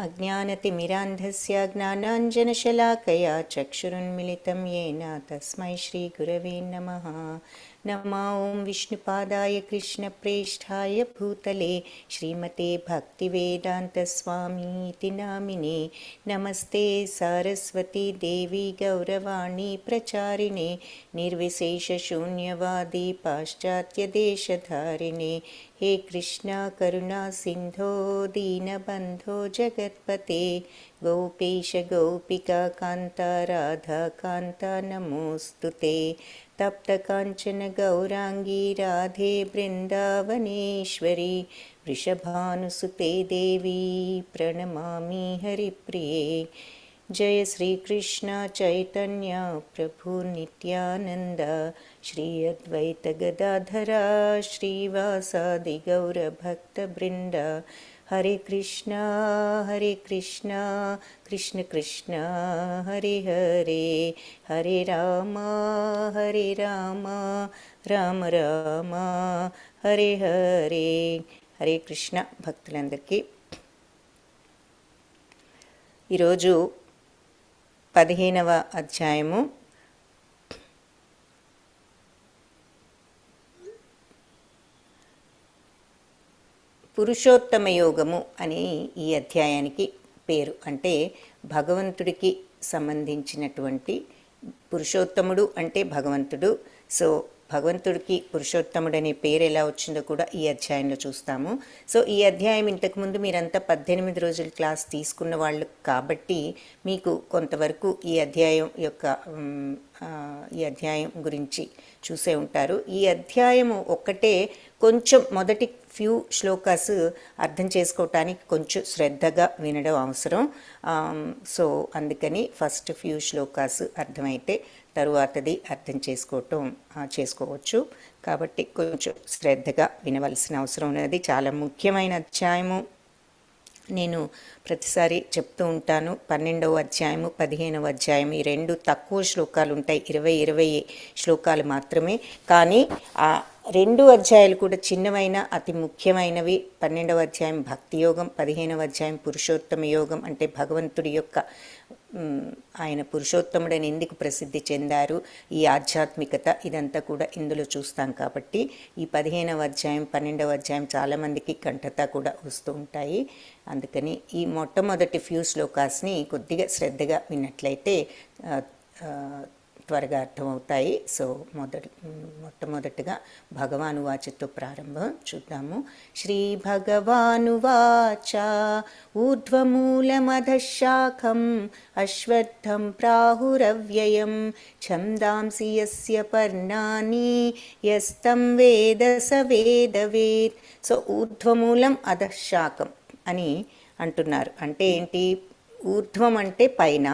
अज्ञानतिमिरान्धस्य ज्ञानाञ्जनशलाकया चक्षुरुन्मिलितं येन तस्मै श्रीगुरवे नमः। नमो ॐ विष्णुपादाय कृष्णप्रेष्ठाय भूतले श्रीमते भक्तिवेदान्तस्वामीति नामिने। नमस्ते सारस्वती देवी गौरवाणी प्रचारिणे निर्विशेषशून्यवादी पाश्चात्यदेशधारिणे। हे कृष्णा करुणा सिन्धो दीनबन्धो जगत्पते गोपेश गोपिका कान्ता राधा कान्ता नमोऽस्तु ते। तप्तकाञ्चन गौराङ्गी राधे वृन्दावनेश्वरी वृषभानुसुते देवी प्रणमामि हरिप्रिये। जय श्री कृष्ण चैतन्य प्रभु नित्यानंद श्री अद्वैत गदाधरा श्रीवासादि गौरभक्तवृंद। हरे कृष्णा कृष्ण कृष्ण हरे हरे हरे राम राम राम हरे हरे। हरे कृष्ण భక్తులందరికీ ఈరోజు 15వ అధ్యాయము పురుషోత్తమ యోగము అని ఈ అధ్యాయానికి పేరు. అంటే భగవంతుడికి సంబంధించినటువంటి, పురుషోత్తముడు అంటే భగవంతుడు. సో భగవంతుడికి పురుషోత్తముడు అనే పేరు ఎలా వచ్చిందో కూడా ఈ అధ్యాయంలో చూస్తాము. సో ఈ అధ్యాయం ఇంతకుముందు మీరంతా 18 రోజుల క్లాస్ తీసుకున్న వాళ్ళు కాబట్టి మీకు కొంతవరకు ఈ అధ్యాయం గురించి చూసే ఉంటారు. ఈ అధ్యాయము ఒక్కటే కొంచెం మొదటి ఫ్యూ శ్లోకాస్ అర్థం చేసుకోవటానికి కొంచెం శ్రద్ధగా వినడం అవసరం. సో అందుకని ఫస్ట్ ఫ్యూ శ్లోకాస్ అర్థమైతే తరువాతది అర్థం చేసుకోవచ్చు. కాబట్టి కొంచెం శ్రద్ధగా వినవలసిన అవసరం ఉన్నది. చాలా ముఖ్యమైన అధ్యాయము. నేను ప్రతిసారి చెప్తూ ఉంటాను, 12వ అధ్యాయము 15వ అధ్యాయం ఈ రెండు తక్కువ శ్లోకాలు ఉంటాయి, 20 శ్లోకాలు మాత్రమే. కానీ ఆ రెండు అధ్యాయాలు కూడా చిన్నవైన అతి ముఖ్యమైనవి. 12వ అధ్యాయం భక్తి యోగం, 15వ అధ్యాయం పురుషోత్తమ యోగం. అంటే భగవంతుడి యొక్క ఆయన పురుషోత్తముడని ఎందుకు ప్రసిద్ధి చెందారు, ఈ ఆధ్యాత్మికత, ఇదంతా కూడా ఇందులో చూస్తాం. కాబట్టి ఈ 15వ అధ్యాయం 12వ అధ్యాయం చాలామందికి కంఠత కూడా వస్తూ ఉంటాయి. అందుకని ఈ మొట్టమొదటి ఫ్యూ శ్లోకాస్ని కొద్దిగా శ్రద్ధగా విన్నట్లయితే త్వరగా అర్థమవుతాయి. సో మొట్టమొదటిగా భగవానువాచతో ప్రారంభం చూద్దాము. శ్రీ భగవానువాచ ఊర్ధ్వమూలమధశాఖం అశ్వత్థం ప్రాహురవ్యయం ఛందాంసి యస్య పర్ణాని యస్తం వేద స వేదవేత్. సో ఊర్ధ్వమూలం అధశాఖం అని అంటున్నారు. అంటే ఏంటి? ఊర్ధ్వం అంటే పైన,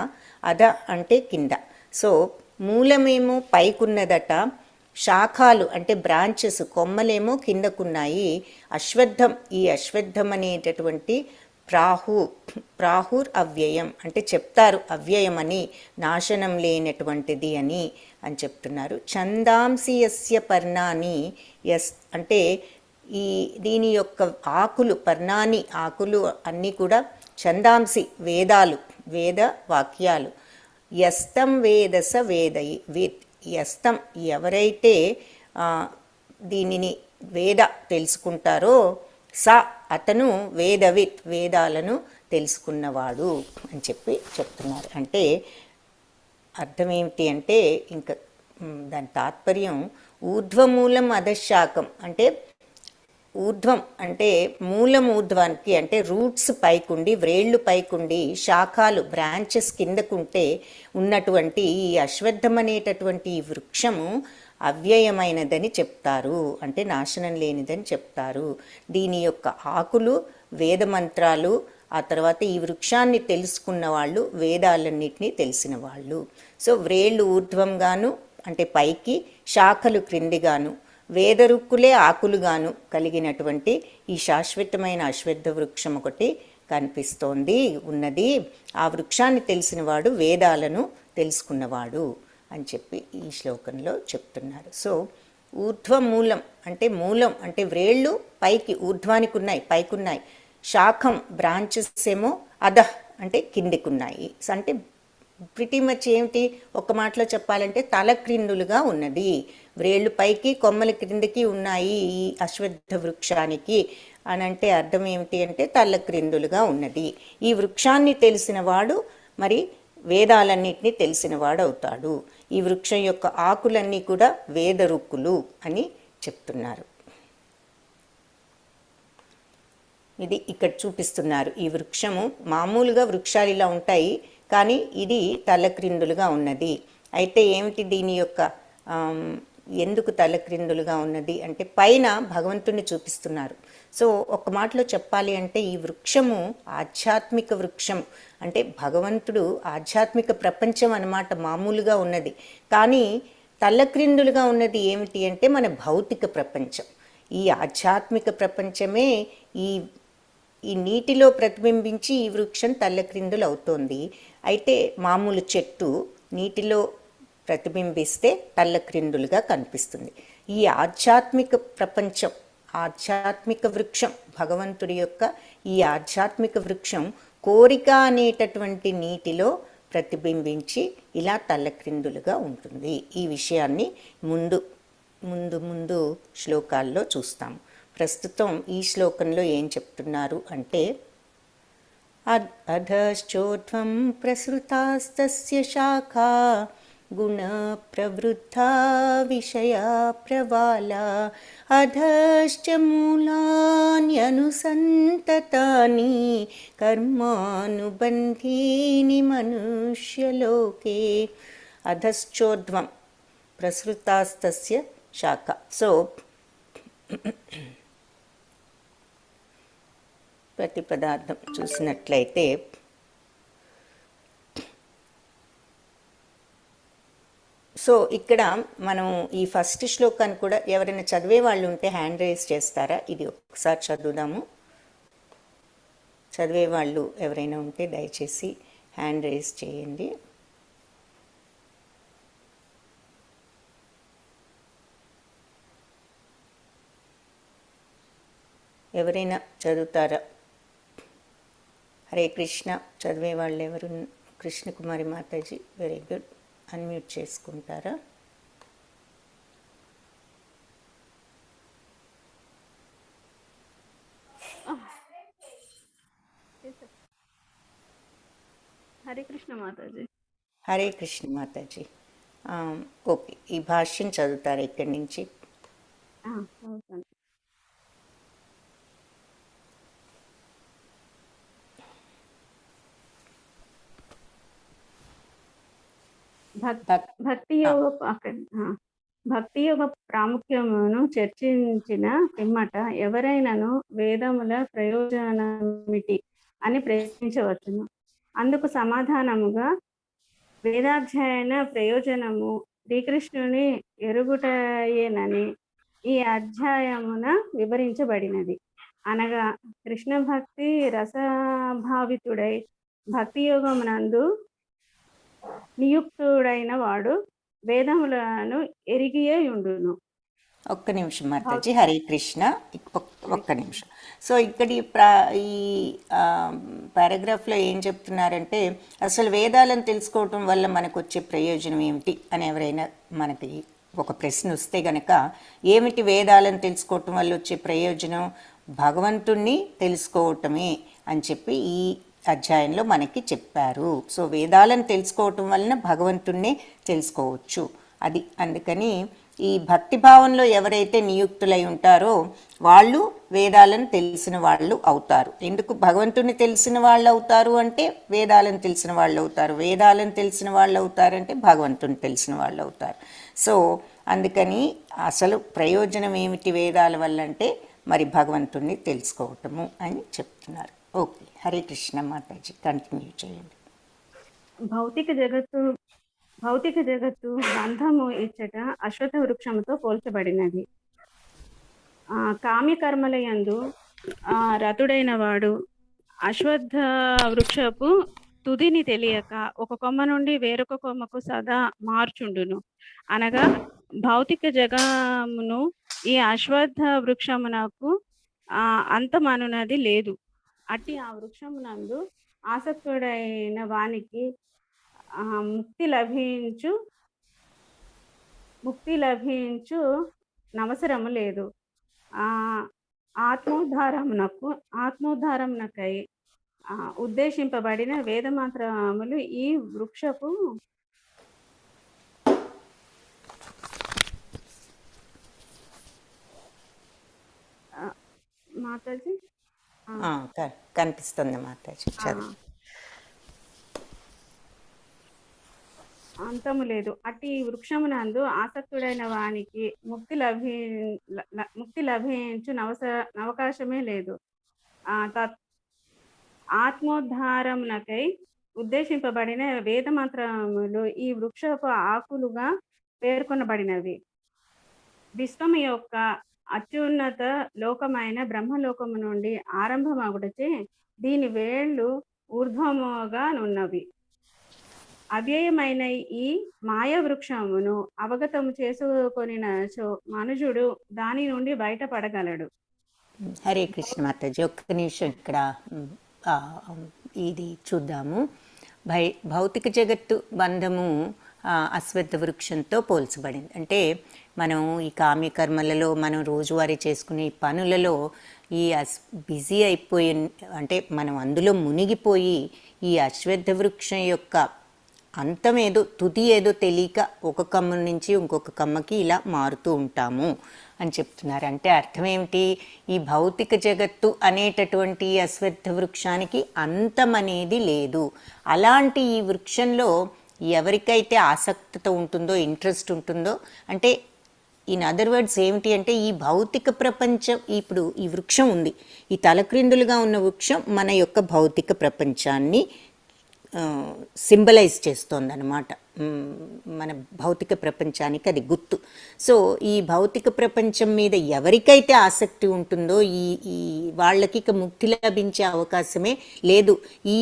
అధ అంటే కింద. సో మూలమేమో పైకున్నదట, శాఖాలు అంటే బ్రాంచెస్, కొమ్మలేమో కిందకున్నాయి. అశ్వత్థం, ఈ అశ్వత్థం అనేటటువంటి ప్రాహుర్ అవ్యయం అంటే చెప్తారు, అవ్యయం అని, నాశనం లేనటువంటిది అని చెప్తున్నారు. ఛందాంసి యస్య పర్ణాని అంటే దీని యొక్క ఆకులు, పర్ణాని ఆకులు అన్నీ కూడా ఛందాంసి వేదాలు, వేద వాక్యాలు. యస్తం వేదస వేదవేత్. యస్తం ఎవరైతే దీనిని వేద తెలుసుకుంటారో, స అతను వేదవిత్ వేదాలను తెలుసుకున్నవాడు అని చెప్తున్నారు. అంటే అర్థం ఏమిటి అంటే, ఇంకా దాని తాత్పర్యం ఊర్ధ్వమూలం అధశాఖం అంటే ఊర్ధ్వం అంటే మూలం ఊర్ధ్వానికి అంటే రూట్స్ పైకుండి, వ్రేళ్ళు పైకుండి, శాఖాలు బ్రాంచెస్ కిందకుంటే ఉన్నటువంటి ఈ అశ్వత్థం అనేటటువంటి ఈ వృక్షము అవ్యయమైనదని చెప్తారు. అంటే నాశనం లేనిదని చెప్తారు. దీని యొక్క ఆకులు వేదమంత్రాలు, ఆ తర్వాత ఈ వృక్షాన్ని తెలుసుకున్న వాళ్ళు వేదాలన్నింటినీ తెలిసిన వాళ్ళు. సో వ్రేళ్ళు ఊర్ధ్వంగాను అంటే పైకి, శాఖలు క్రిందిగాను, వేదరుక్కులే ఆకులుగాను కలిగినటువంటి ఈ శాశ్వతమైన అశ్వత్థ వృక్షం ఒకటి ఉన్నది. ఆ వృక్షాన్ని తెలిసినవాడు వేదాలను తెలుసుకున్నవాడు అని ఈ శ్లోకంలో చెప్తున్నారు. సో ఊర్ధ్వమూలం అంటే మూలం అంటే వ్రేళ్ళు పైకి ఊర్ధ్వానికి ఉన్నాయి, పైకున్నాయి. శాఖం బ్రాంచెస్ ఏమో అధః అంటే కిందికి ఉన్నాయి. అంటే ప్రిటీ మచ్ ఏమిటి, ఒక మాటలో చెప్పాలంటే తల క్రిందులుగా ఉన్నది. వ్రేళ్ళు పైకి కొమ్మల క్రిందికి ఉన్నాయి ఈ అశ్వత్థ వృక్షానికి అని అంటే అర్థం ఏమిటి అంటే తల క్రిందులుగా ఉన్నది. ఈ వృక్షాన్ని తెలిసిన వాడు మరి వేదాలన్నింటినీ తెలిసిన వాడు అవుతాడు. ఈ వృక్షం యొక్క ఆకులన్నీ కూడా వేద రుక్కులు అని చెప్తున్నారు. ఇది ఇక్కడ చూపిస్తున్నారు. ఈ వృక్షము మామూలుగా వృక్షాలు ఇలా ఉంటాయి, కానీ ఇది తలక్రిందులుగా ఉన్నది. అయితే ఏమిటి దీని యొక్క ఎందుకు తలక్రిందులుగా ఉన్నది అంటే పైన భగవంతుణ్ణి చూపిస్తున్నారు. సో ఒక మాటలో చెప్పాలి అంటే ఈ వృక్షము ఆధ్యాత్మిక వృక్షం, అంటే భగవంతుడు ఆధ్యాత్మిక ప్రపంచం అన్నమాట. మామూలుగా ఉన్నది, కానీ తలక్రిందులుగా ఉన్నది ఏమిటి అంటే మన భౌతిక ప్రపంచం. ఈ ఆధ్యాత్మిక ప్రపంచమే ఈ నీటిలో ప్రతిబింబించి ఈ వృక్షం తల్లక్రిందులు అవుతోంది. అయితే మామూలు చెట్టు నీటిలో ప్రతిబింబిస్తే తల్లక్రిందులుగా కనిపిస్తుంది. ఈ ఆధ్యాత్మిక ప్రపంచం, ఆధ్యాత్మిక వృక్షం, భగవంతుడి యొక్క ఈ ఆధ్యాత్మిక వృక్షం కోరిక అనేటటువంటి నీటిలో ప్రతిబింబించి ఇలా తల్లక్రిందులుగా ఉంటుంది. ఈ విషయాన్ని ముందు ముందు ముందు శ్లోకాల్లో చూస్తాము. ప్రస్తుతం ఈ శ్లోకంలో ఏం చెప్తున్నారు అంటే అధశ్చోత్వం ప్రసృతాస్తస్య శాఖా గుణ ప్రవృద్ధా విషయ ప్రవాలా అధశ్చ మూలాన్యనుసంతతాని కర్మానుబంధీని మనుష్యలోకే. అధశ్చోధ్వం ప్రసృతాస్తస్య శాఖ. సో ప్రతి పదార్థం చూసినట్లయితే ఇక్కడ మనం ఈ ఫస్ట్ శ్లోకాన్ని కూడా ఎవరైనా చదివే వాళ్ళు ఉంటే హ్యాండ్ రైజ్ చేస్తారా? ఇది ఒకసారి చదువుదాము. చదివే వాళ్ళు ఎవరైనా ఉంటే దయచేసి హ్యాండ్ రైజ్ చేయండి. ఎవరైనా చదువుతారా? హరే కృష్ణ చదివే వాళ్ళు ఎవరు? Krishnakumari Mataji, very good. Unmute చేసుకుంటారా? హరే కృష్ణ మాతాజీ. హరే కృష్ణ మాతాజీ. ఓకే, ఈ భాష్యం చదువుతారా ఇక్కడి నుంచి? భక్తి యోగ ప్రాముఖ్యమును చర్చించిన పిమ్మట ఎవరైనాను వేదముల ప్రయోజనమిటి అని ప్రశ్నించవచ్చును. అందుకు సమాధానముగా వేదాధ్యయన ప్రయోజనము శ్రీకృష్ణుని ఎరుగుటయేనని ఈ అధ్యాయమున వివరించబడినది. అనగా కృష్ణ భక్తి రసభావితుడై భక్తి యోగమునందు నియుక్తుడైన వాడు వేదములను ఎరిగియే ఉండును. ఒక్క నిమిషం మాతాజీ. హరే కృష్ణ, ఒక్క నిమిషం. సో ఇక్కడ ఈ పారాగ్రాఫ్లో ఏం చెప్తున్నారంటే అసలు వేదాలను తెలుసుకోవటం వల్ల మనకు వచ్చే ప్రయోజనం ఏమిటి అని ఎవరైనా మనకి ఒక ప్రశ్న వస్తే గనక ఏమిటి వేదాలను తెలుసుకోవటం వల్ల వచ్చే ప్రయోజనం? భగవంతుణ్ణి తెలుసుకోవటమే అని చెప్పి ఈ అధ్యాయంలో మనకి చెప్పారు. సో వేదాలను తెలుసుకోవటం వలన భగవంతుణ్ణి తెలుసుకోవచ్చు. అది అందుకని ఈ భక్తిభావంలో ఎవరైతే నియుక్తులై ఉంటారో వాళ్ళు వేదాలను తెలిసిన వాళ్ళు అవుతారు. ఎందుకు భగవంతుని తెలిసిన వాళ్ళు అవుతారు అంటే వేదాలను తెలిసిన వాళ్ళు అవుతారు. వేదాలను తెలిసిన వాళ్ళు అవుతారంటే భగవంతుని తెలిసిన వాళ్ళు అవుతారు. సో అందుకని అసలు ప్రయోజనం ఏమిటి వేదాల వల్ల అంటే మరి భగవంతుణ్ణి తెలుసుకోవటము అని చెప్తున్నారు. ఓకే, హరే కృష్ణ మాతాజీ, కంటిన్యూ చేయండి. భౌతిక జగత్తు బంధము ఇచ్చట అశ్వత్థ వృక్షముతో పోల్చబడినది. కామ్యకర్మల యందు రతుడైన వాడు అశ్వత్థ వృక్షపు తుదిని తెలియక ఒక కొమ్మ నుండి వేరొక కొమ్మకు సదా మార్చుండును. అనగా భౌతిక జగమును ఈ అశ్వత్థ వృక్షమునకు అంతమనున్నది లేదు. అట్టి ఆ వృక్షమునందు ఆసక్తుడైన వానికి ముక్తి లభించు నవసరము లేదు. ఆ ఆత్మోద్ధారమునకై ఉద్దేశింపబడిన వేదమంత్రములు ఈ వృక్షపు మాతాజీ కనిపిస్తుంది మాతాజీ, చదువు. అంతము లేదు. అట్టి వృక్షమునందు ఆసక్తుడైన వానికి ముక్తి లభించు నవకాశమే లేదు. ఆత్మోద్ధారమునకై ఉద్దేశింపబడిన వేద మంత్రములు ఈ వృక్షపు ఆకులుగా పేర్కొనబడినవి. విశ్వము యొక్క అత్యున్నత లోకమైన బ్రహ్మలోకము నుండి ఆరంభమగుటచే దీని వేళ్ళు ఊర్ధ్వముగా నున్నవి. అవ్యయమైన ఈ మాయా వృక్షమును అవగతము చేసుకొనిన మనుజుడు దాని నుండి బయటపడగలడు. హరే కృష్ణ మాతాజీ, ఒక్క నిమిషం ఇక్కడ ఇది చూద్దాము. భౌతిక జగత్తు బంధము అశ్వత్థ వృక్షంతో పోల్చబడింది. అంటే మనం ఈ కామ్యకర్మలలో, మనం రోజువారీ చేసుకునే పనులలో ఈ బిజీ అయిపోయి, అంటే మనం అందులో మునిగిపోయి ఈ అశ్వత్థ వృక్షం యొక్క అంతం ఏదో, తుది ఏదో తెలియక ఒక కమ్మ నుంచి ఇంకొక కమ్మకి ఇలా మారుతూ ఉంటాము అని చెప్తున్నారు. అంటే అర్థం ఏమిటి? ఈ భౌతిక జగత్తు అనేటటువంటి అశ్వత్థ వృక్షానికి అంతం అనేది లేదు. అలాంటి ఈ వృక్షంలో ఎవరికైతే ఆసక్తితో ఉంటుందో, ఇంట్రెస్ట్ ఉంటుందో, అంటే ఇన్ అదర్ వర్డ్స్ ఏమిటి అంటే, ఈ భౌతిక ప్రపంచం, ఇప్పుడు ఈ వృక్షం ఉంది, ఈ తలక్రిందులుగా ఉన్న వృక్షం మన యొక్క భౌతిక ప్రపంచాన్ని సింబలైజ్ చేస్తోంది అన్నమాట. మన భౌతిక ప్రపంచానికి అది గుర్తు. సో ఈ భౌతిక ప్రపంచం మీద ఎవరికైతే ఆసక్తి ఉంటుందో ఈ వాళ్ళకి ఇక ముక్తి లభించే అవకాశమే లేదు. ఈ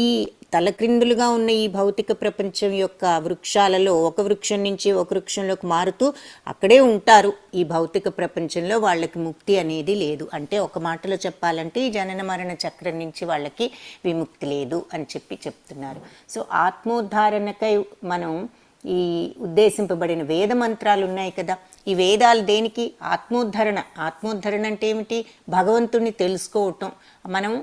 తలక్రిందులుగా ఉన్న ఈ భౌతిక ప్రపంచం యొక్క వృక్షాలలో ఒక వృక్షం నుంచి ఒక వృక్షంలోకి మారుతూ అక్కడే ఉంటారు. ఈ భౌతిక ప్రపంచంలో వాళ్ళకి ముక్తి అనేది లేదు. అంటే ఒక మాటలో చెప్పాలంటే ఈ జనన మరణ చక్రం నుంచి వాళ్ళకి విముక్తి లేదు అని చెప్తున్నారు. సో ఆత్మోద్ధారణకై మనం ఈ ఉద్దేశింపబడిన వేద మంత్రాలు ఉన్నాయి కదా, ఈ వేదాలు దేనికి? ఆత్మోద్ధరణ అంటే ఏమిటి? భగవంతుణ్ణి తెలుసుకోవటం, మనం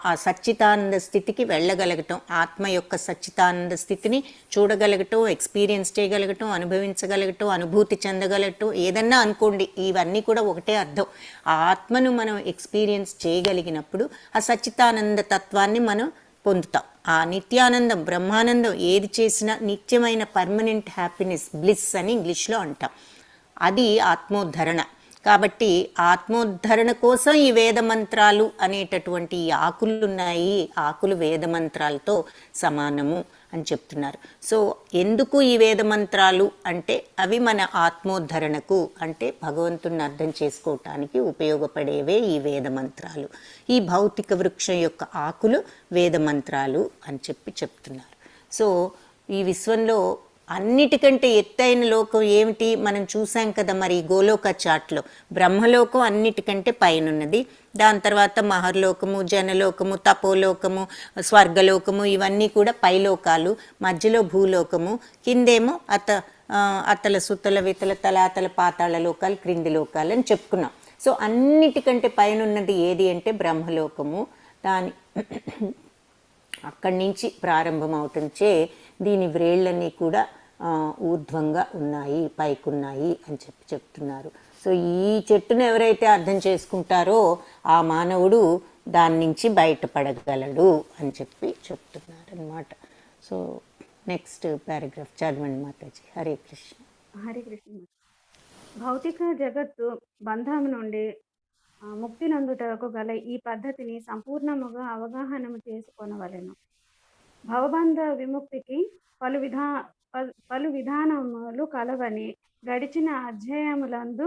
ఆ సచ్చితానంద స్థితికి వెళ్ళగలగటం, ఆత్మ యొక్క సచ్చితానంద స్థితిని చూడగలగటం, ఎక్స్పీరియన్స్ చేయగలగటం, అనుభవించగలగటం, అనుభూతి చెందగలగటం, ఏదన్నా అనుకోండి, ఇవన్నీ కూడా ఒకటే అర్థం. ఆ ఆత్మను మనం ఎక్స్పీరియన్స్ చేయగలిగినప్పుడు ఆ సచ్చితానంద తత్వాన్ని మనం పొందుతాం. ఆ నిత్యానందం, బ్రహ్మానందం, ఏది చేసినా నిత్యమైన పర్మనెంట్ హ్యాపీనెస్, బ్లిస్ అని ఇంగ్లీష్లో అంటాం. అది ఆత్మోద్ధరణ. కాబట్టి ఆత్మోద్ధరణ కోసం ఈ వేద మంత్రాలు అనేటటువంటి ఈ ఆకులు ఉన్నాయి. ఆకులు వేద మంత్రాలతో సమానము అని చెప్తున్నారు. సో ఎందుకు ఈ వేద మంత్రాలు అంటే, అవి మన ఆత్మోద్ధరణకు, అంటే భగవంతుని అర్థం చేసుకోవటానికి ఉపయోగపడేవే ఈ వేద మంత్రాలు. ఈ భౌతిక వృక్షం యొక్క ఆకులు వేద మంత్రాలు అని చెప్తున్నారు. సో ఈ విశ్వంలో అన్నిటికంటే ఎత్తైన లోకం ఏమిటి? మనం చూసాం కదా మరి గోలోక చాట్లో. బ్రహ్మలోకం అన్నిటికంటే పైనున్నది. దాని తర్వాత మహర్లోకము, జనలోకము, తపోలోకము, స్వర్గలోకము, ఇవన్నీ కూడా పైలోకాలు. మధ్యలో భూలోకము, కిందేమో అతల సుతల వితల తలాతల పాతాళ లోకాలు, క్రింది లోకాలు అని చెప్పుకున్నాం. సో అన్నిటికంటే పైనున్నది ఏది అంటే బ్రహ్మలోకము. అక్కడి నుంచి ప్రారంభం అవటంచే దీని వ్రేళ్ళన్నీ కూడా ఊర్ధ్వంగా ఉన్నాయి, పైకున్నాయి అని చెప్తున్నారు. సో ఈ చెట్టును ఎవరైతే అర్థం చేసుకుంటారో ఆ మానవుడు దాని నుంచి బయటపడగలడు అని చెప్తున్నారు అన్నమాట. సో నెక్స్ట్ పారాగ్రాఫ్ చదవండి మాతాజీ. హరే కృష్ణ. హరే కృష్ణ. భౌతిక జగత్తు బంధం నుండి ముక్తి నందుటకు గల ఈ పద్ధతిని సంపూర్ణముగా అవగాహనము చేసుకొనవలెను. భవబంధ విముక్తికి పలు విధానములు కలవని గడిచిన అధ్యాయములందు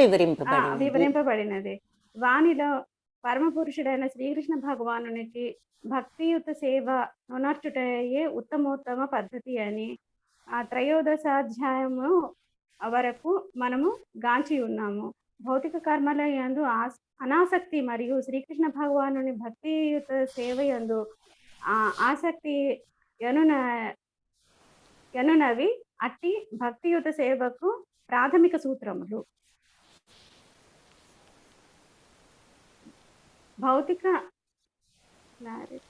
వివరింపబడినది. వానిలో పరమపురుషుడైన శ్రీకృష్ణ భగవానునికి భక్తియుత సేవ నునర్చుటయే ఉత్తమోత్తమ పద్ధతి అని త్రయోదశాధ్యాయము వరకు మనము గాంచి ఉన్నాము. భౌతిక కర్మల యందు అనాసక్తి మరియు శ్రీకృష్ణ భగవానుని భక్తియుత సేవ యందు ఆసక్తి యనున యనునవి అట్టి భక్తియుత సేవకు ప్రాథమిక సూత్రములు. భౌతిక భౌతిక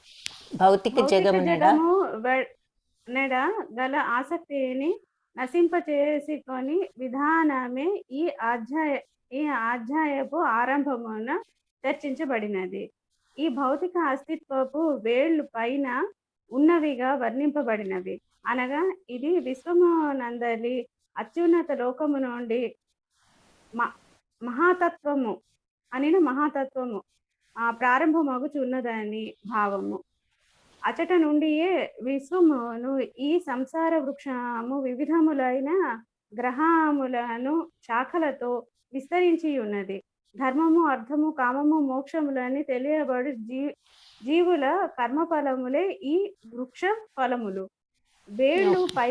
భౌతిక జగమునడ జగము నెడ గల ఆసక్తిని నశింపచేసుకొని విధానమే ఈ అధ్యాయపు ఆరంభమున చర్చించబడినది. ఈ భౌతిక అస్తిత్వపు వేళ్ళు పైన ఉన్నవిగా వర్ణింపబడినవి. అనగా ఇది విశ్వమునందలి అత్యున్నత లోకము నుండి మహాతత్వము మహాతత్వము ప్రారంభమగుచున్నదని భావము. అచట నుండియే విశ్వమును ఈ సంసార వృక్షము వివిధములైన గ్రహములను శాఖలతో విస్తరించి ఉన్నది. ధర్మము, అర్థము, కామము, మోక్షములని తెలియబడు జీవుల కర్మఫలములే ఈ వృక్ష ఫలములు. వేళ్ళు పై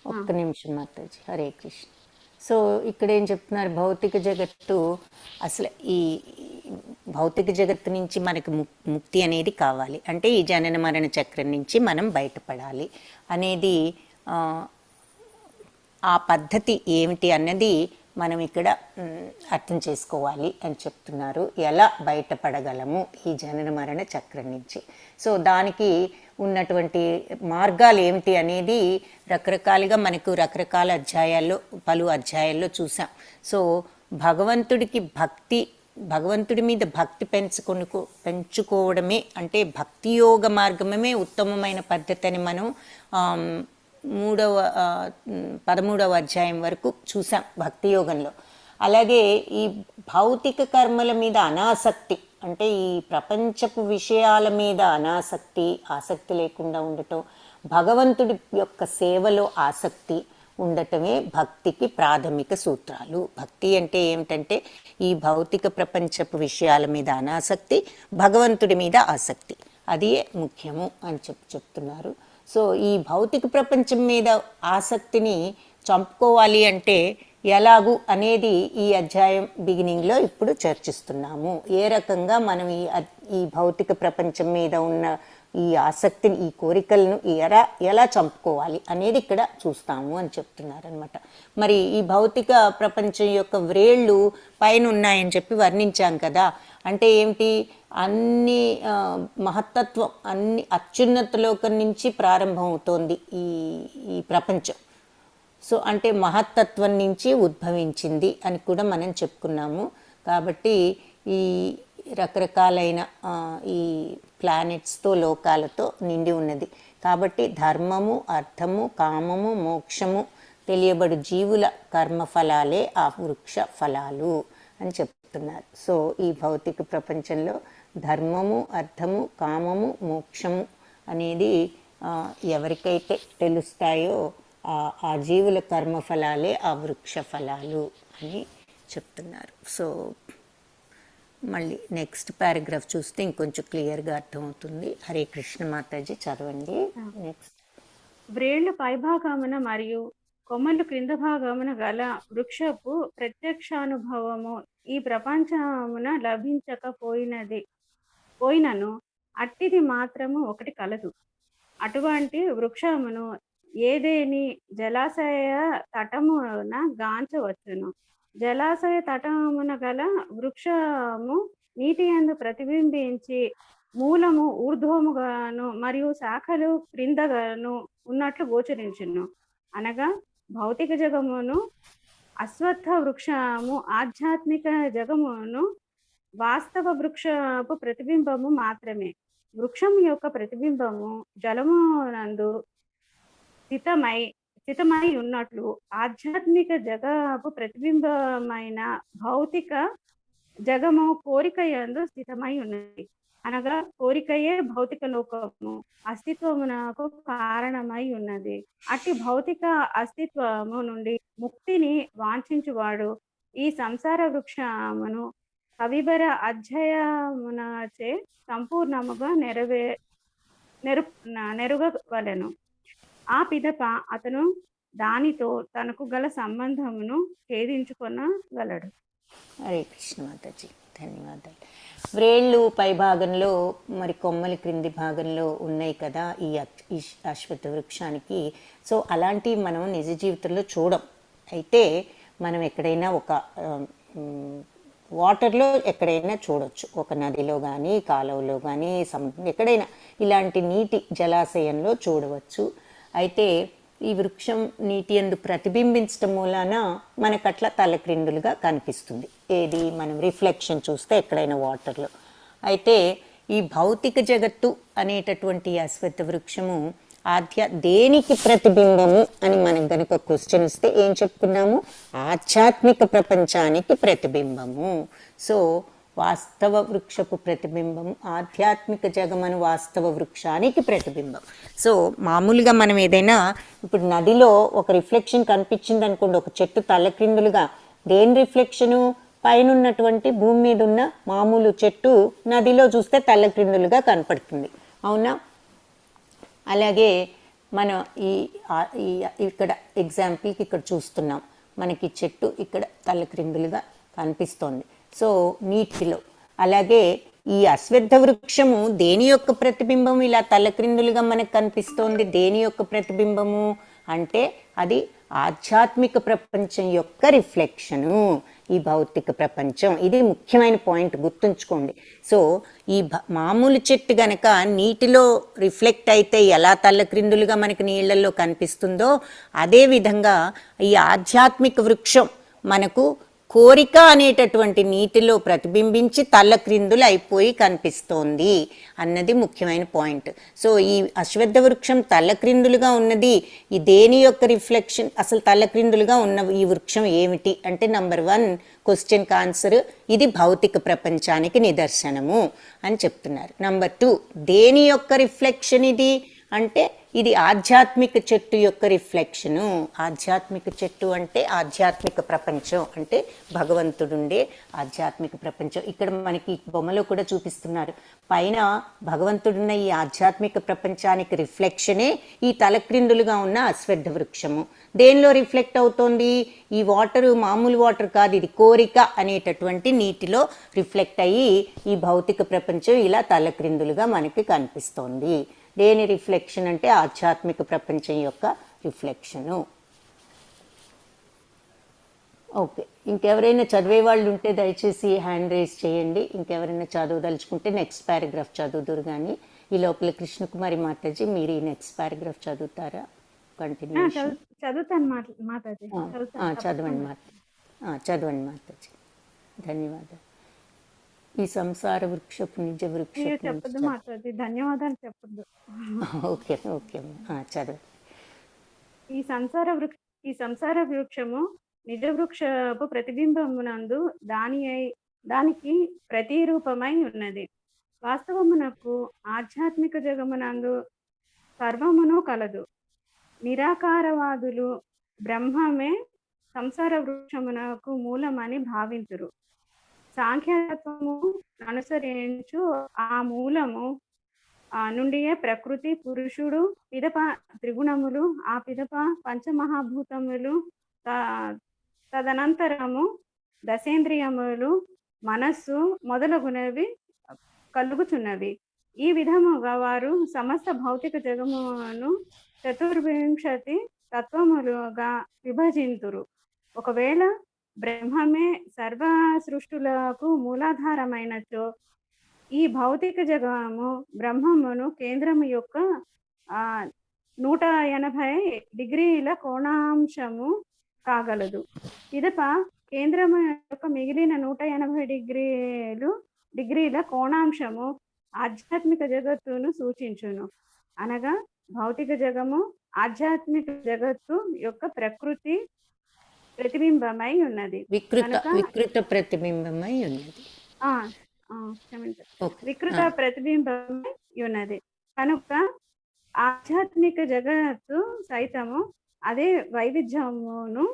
ఒక్క నిమిషం మాతాజీ. హరే కృష్ణ. సో ఇక్కడ ఏం చెప్తున్నారు, భౌతిక జగత్తు అసలు ఈ భౌతిక జగత్తు నుంచి మనకు ముక్తి అనేది కావాలి అంటే ఈ జనన మరణ చక్రం నుంచి మనం బయటపడాలి అనేది ఆ పద్ధతి ఏమిటి అన్నది మనం ఇక్కడ అర్థం చేసుకోవాలి అని చెప్తున్నారు. ఎలా బయటపడగలము ఈ జనన మరణ చక్రం నుంచి. సో దానికి ఉన్నటువంటి మార్గాలు ఏమిటి అనేది రకరకాలుగా మనకు రకరకాల అధ్యాయాల్లో పలు అధ్యాయాల్లో చూసాం. సో భగవంతుడి మీద భక్తి పెంచుకోవడమే అంటే భక్తి యోగ మార్గమే ఉత్తమమైన పద్ధతి అని మనం 13వ అధ్యాయం వరకు చూసాం భక్తి యోగంలో. అలాగే ఈ భౌతిక కర్మల మీద అనాసక్తి అంటే ఈ ప్రపంచపు విషయాల మీద ఆసక్తి లేకుండా ఉండటం, భగవంతుడి యొక్క సేవలో ఆసక్తి ఉండటమే భక్తికి ప్రాథమిక సూత్రాలు. భక్తి అంటే ఏమిటంటే ఈ భౌతిక ప్రపంచపు విషయాల మీద అనాసక్తి, భగవంతుడి మీద ఆసక్తి, అది ముఖ్యము అని చెప్తున్నారు. సో ఈ భౌతిక ప్రపంచం మీద ఆసక్తిని చంపుకోవాలి అంటే ఎలాగూ అనేది ఈ అధ్యాయం బిగినింగ్లో ఇప్పుడు చర్చిస్తున్నాము. ఏ రకంగా మనం ఈ భౌతిక ప్రపంచం మీద ఉన్న ఈ ఆసక్తిని, ఈ కోరికలను ఎలా చంపుకోవాలి అనేది ఇక్కడ చూస్తాము అని చెప్తున్నారనమాట. మరి ఈ భౌతిక ప్రపంచం యొక్క వ్రేళ్ళు పైన ఉన్నాయని చెప్పి వర్ణించాం కదా. అంటే ఏమిటి, అన్ని మహత్తత్వం, అన్ని అత్యున్నత లోకం నుంచి ప్రారంభం అవుతోంది ఈ ప్రపంచం. సో అంటే మహత్తత్వం నుంచి ఉద్భవించింది అని కూడా మనం చెప్పుకున్నాము. కాబట్టి ఈ రకరకాలైన ఈ ప్లానెట్స్తో, లోకాలతో నిండి ఉన్నది. కాబట్టి ధర్మము, అర్థము, కామము, మోక్షము తెలియబడు జీవుల కర్మఫలాలే ఆ వృక్ష ఫలాలు అని చెప్తున్నారు. సో ఈ భౌతిక ప్రపంచంలో ధర్మము, అర్థము, కామము, మోక్షము అనేది ఎవరికైతే తెలుస్తాయో ఆ జీవుల కర్మఫలాలే ఆ వృక్ష ఫలాలు అని చెప్తున్నారు. సో మళ్ళీ నెక్స్ట్ పారాగ్రాఫ్ చూస్తే ఇంకొంచెం క్లియర్గా అర్థమవుతుంది. హరే కృష్ణ మాతాజీ చదవండి. నెక్స్ట్. వ్రేళ్లు పైభాగమున మరియు కొమ్మలు క్రింద భాగమున గల వృక్షపు ప్రత్యక్షానుభవము ఈ ప్రపంచమున పోయినను అట్టిది మాత్రము ఒకటి కలదు. అటువంటి వృక్షమును ఏదేని జలాశయ తటమున గాంచవచ్చును. జలాశయ తటమున గల వృక్షము నీటి యందు ప్రతిబింబించి మూలము ఊర్ధ్వముగాను మరియు శాఖలు క్రిందగాను ఉన్నట్లు గోచరించును. అనగా భౌతిక జగమును అశ్వత్థ వృక్షము ఆధ్యాత్మిక జగమును వాస్తవ వృక్షపు ప్రతిబింబము మాత్రమే. వృక్షం యొక్క ప్రతిబింబము జలమునందు స్థితమై ఉన్నట్లు ఆధ్యాత్మిక జగపు ప్రతిబింబమైన భౌతిక జగము కోరిక యందు స్థితమై ఉన్నది. అనగా కోరికయే భౌతిక లోకము అస్తిత్వమునకు కారణమై ఉన్నది. అట్టి భౌతిక అస్తిత్వము నుండి ముక్తిని వాంఛించువాడు ఈ సంసార వృక్షమును కవిబర అధ్యాయమునచే సంపూర్ణముగా నెరుగవలెను. ఆ పిదప అతను దానితో తనకు గల సంబంధమును ఛేదించుకొనగలడు. హరే కృష్ణ మాతాజీ, ధన్యవాదాలు. వ్రేళ్ళు పై భాగంలో మరి కొమ్మల క్రింది భాగంలో ఉన్నాయి కదా ఈ అశ్వత్థ వృక్షానికి. సో అలాంటివి మనం నిజ జీవితంలో చూడం. అయితే మనం ఎక్కడైనా ఒక వాటర్లో ఎక్కడైనా చూడొచ్చు, ఒక నదిలో కానీ కాలువలో కానీ ఎక్కడైనా ఇలాంటి నీటి జలాశయంలో చూడవచ్చు. అయితే ఈ వృక్షం నీటి యందు ప్రతిబింబించడం మూలాన మనకు అట్లా తలక్రిందులుగా కనిపిస్తుంది. ఏది మనం రిఫ్లెక్షన్ చూస్తే ఎక్కడైనా వాటర్లో. అయితే ఈ భౌతిక జగత్తు అనేటటువంటి అశ్వత్థ వృక్షము దేనికి ప్రతిబింబము అని మనం కనుక క్వశ్చన్ ఇస్తే ఏం చెప్పుకున్నాము? ఆధ్యాత్మిక ప్రపంచానికి ప్రతిబింబము. సో వాస్తవ వృక్షపు ప్రతిబింబం ఆధ్యాత్మిక జగమను వాస్తవ వృక్షానికి ప్రతిబింబం. సో మామూలుగా మనం ఏదైనా ఇప్పుడు నదిలో ఒక రిఫ్లెక్షన్ కనిపించింది అనుకోండి, ఒక చెట్టు తలక్రిందులుగా, దేని రిఫ్లెక్షను? పైన ఉన్నటువంటి భూమి మీద ఉన్న మామూలు చెట్టు నదిలో చూస్తే తలక్రిందులుగా కనపడుతుంది, అవునా? అలాగే మనం ఇక్కడ ఎగ్జాంపుల్కి ఇక్కడ చూస్తున్నాం, మనకి చెట్టు ఇక్కడ తలక్రిందులుగా కనిపిస్తోంది. సో నీటిలో అలాగే ఈ అశ్వత్థ వృక్షము దేని యొక్క ప్రతిబింబము ఇలా తలక్రిందులుగా మనకు కనిపిస్తోంది? దేని యొక్క ప్రతిబింబము అంటే అది ఆధ్యాత్మిక ప్రపంచం యొక్క రిఫ్లెక్షను, ఈ భౌతిక ప్రపంచం. ఇది ముఖ్యమైన పాయింట్, గుర్తుంచుకోండి. సో ఈ మామూలు చెట్టు గనక నీటిలో రిఫ్లెక్ట్ అయితే ఎలా తలక్రిందులుగా మనకి నీళ్లలో కనిపిస్తుందో, అదేవిధంగా ఈ ఆధ్యాత్మిక వృక్షం మనకు కోరిక అనేటటువంటి నీటిలో ప్రతిబింబించి తలక్రిందులు అయిపోయి కనిపిస్తోంది అన్నది ముఖ్యమైన పాయింట్. సో ఈ అశ్వత్థ వృక్షం తలక్రిందులుగా ఉన్నది ఈ దేని యొక్క రిఫ్లెక్షన్? అసలు తలక్రిందులుగా ఉన్న ఈ వృక్షం ఏమిటి అంటే, నంబర్ 1 క్వశ్చన్కి ఆన్సర్, ఇది భౌతిక ప్రపంచానికి నిదర్శనము అని చెప్తున్నారు. నంబర్ 2, దేని యొక్క రిఫ్లెక్షన్ ఇది అంటే, ఇది ఆధ్యాత్మిక చెట్టు యొక్క రిఫ్లెక్షను. ఆధ్యాత్మిక చెట్టు అంటే ఆధ్యాత్మిక ప్రపంచం, అంటే భగవంతుడుండే ఆధ్యాత్మిక ప్రపంచం. ఇక్కడ మనకి బొమ్మలో కూడా చూపిస్తున్నారు, పైన భగవంతుడున్న ఈ ఆధ్యాత్మిక ప్రపంచానికి రిఫ్లెక్షనే ఈ తలక్రిందులుగా ఉన్న అశ్వత్థ వృక్షము. దేనిలో రిఫ్లెక్ట్ అవుతోంది? ఈ వాటరు మామూలు వాటర్ కాదు, ఇది కోరిక అనేటటువంటి నీటిలో రిఫ్లెక్ట్ అయ్యి ఈ భౌతిక ప్రపంచం ఇలా తలక్రిందులుగా మనకి కనిపిస్తోంది. దేని రిఫ్లెక్షన్ అంటే ఆధ్యాత్మిక ప్రపంచం యొక్క రిఫ్లెక్షను. ఓకే, ఇంకెవరైనా చదివే వాళ్ళు ఉంటే దయచేసి హ్యాండ్ రేస్ చేయండి. ఇంకెవరైనా చదవదలుచుకుంటే నెక్స్ట్ పారాగ్రాఫ్ చదువుదురు. కానీ ఈ లోపల కృష్ణకుమారి మాతాజీ మీరు ఈ నెక్స్ట్ పారాగ్రాఫ్ చదువుతారా? కంటిన్యూషన్ చదువుతాను మాతాజీ. చదవండి మాతాజీ. ధన్యవాదాలు. ఈ సంసార వృక్షపు నిజ వృక్ష చెప్పదు మాతాజీ, ధన్యవాదాలు చెప్పద్దు. ఓకే ఓకే, చదవండి. ఈ సంసార వృక్షము నిజ వృక్షపు ప్రతిబింబమునందు దానికి ప్రతిరూపమై ఉన్నది. వాస్తవమునకు ఆధ్యాత్మిక జగమునందు సర్వమును కలదు. నిరాకారవాదులు బ్రహ్మమే సంసార వృక్షమునకు మూలమని భావింతురు. సాంఖ్యతత్వము అనుసరించు ఆ మూలము నుండియే ప్రకృతి, పురుషుడు, పిదప త్రిగుణములు, ఆ పిదప పంచమహాభూతములు, తదనంతరము దశేంద్రియములు, మనస్సు మొదలగునవి కలుగుచున్నవి. ఈ విధముగా వారు సమస్త భౌతిక జగమును 24 తత్వములుగా విభజింతురు. ఒకవేళ బ్రహ్మమే సర్వ సృష్టులకు మూలాధారమైనచో, ఈ భౌతిక జగము బ్రహ్మమును కేంద్రము యొక్క 180 డిగ్రీల కోణాంశము కాగలదు. పిదప కేంద్రము యొక్క మిగిలిన 180 డిగ్రీల కోణాంశము ఆధ్యాత్మిక జగత్తును సూచించును. అనగా భౌతిక జగము ఆధ్యాత్మిక జగత్తు యొక్క ప్రకృతి ప్రతిబింబమై ఉన్నది. వికృత ప్రతిబింబమై ఉన్నది. వికృత ప్రతిబింబమై ఉన్నది కనుక ఆధ్యాత్మిక జగత్తు సైతము అదే వైవిధ్యమును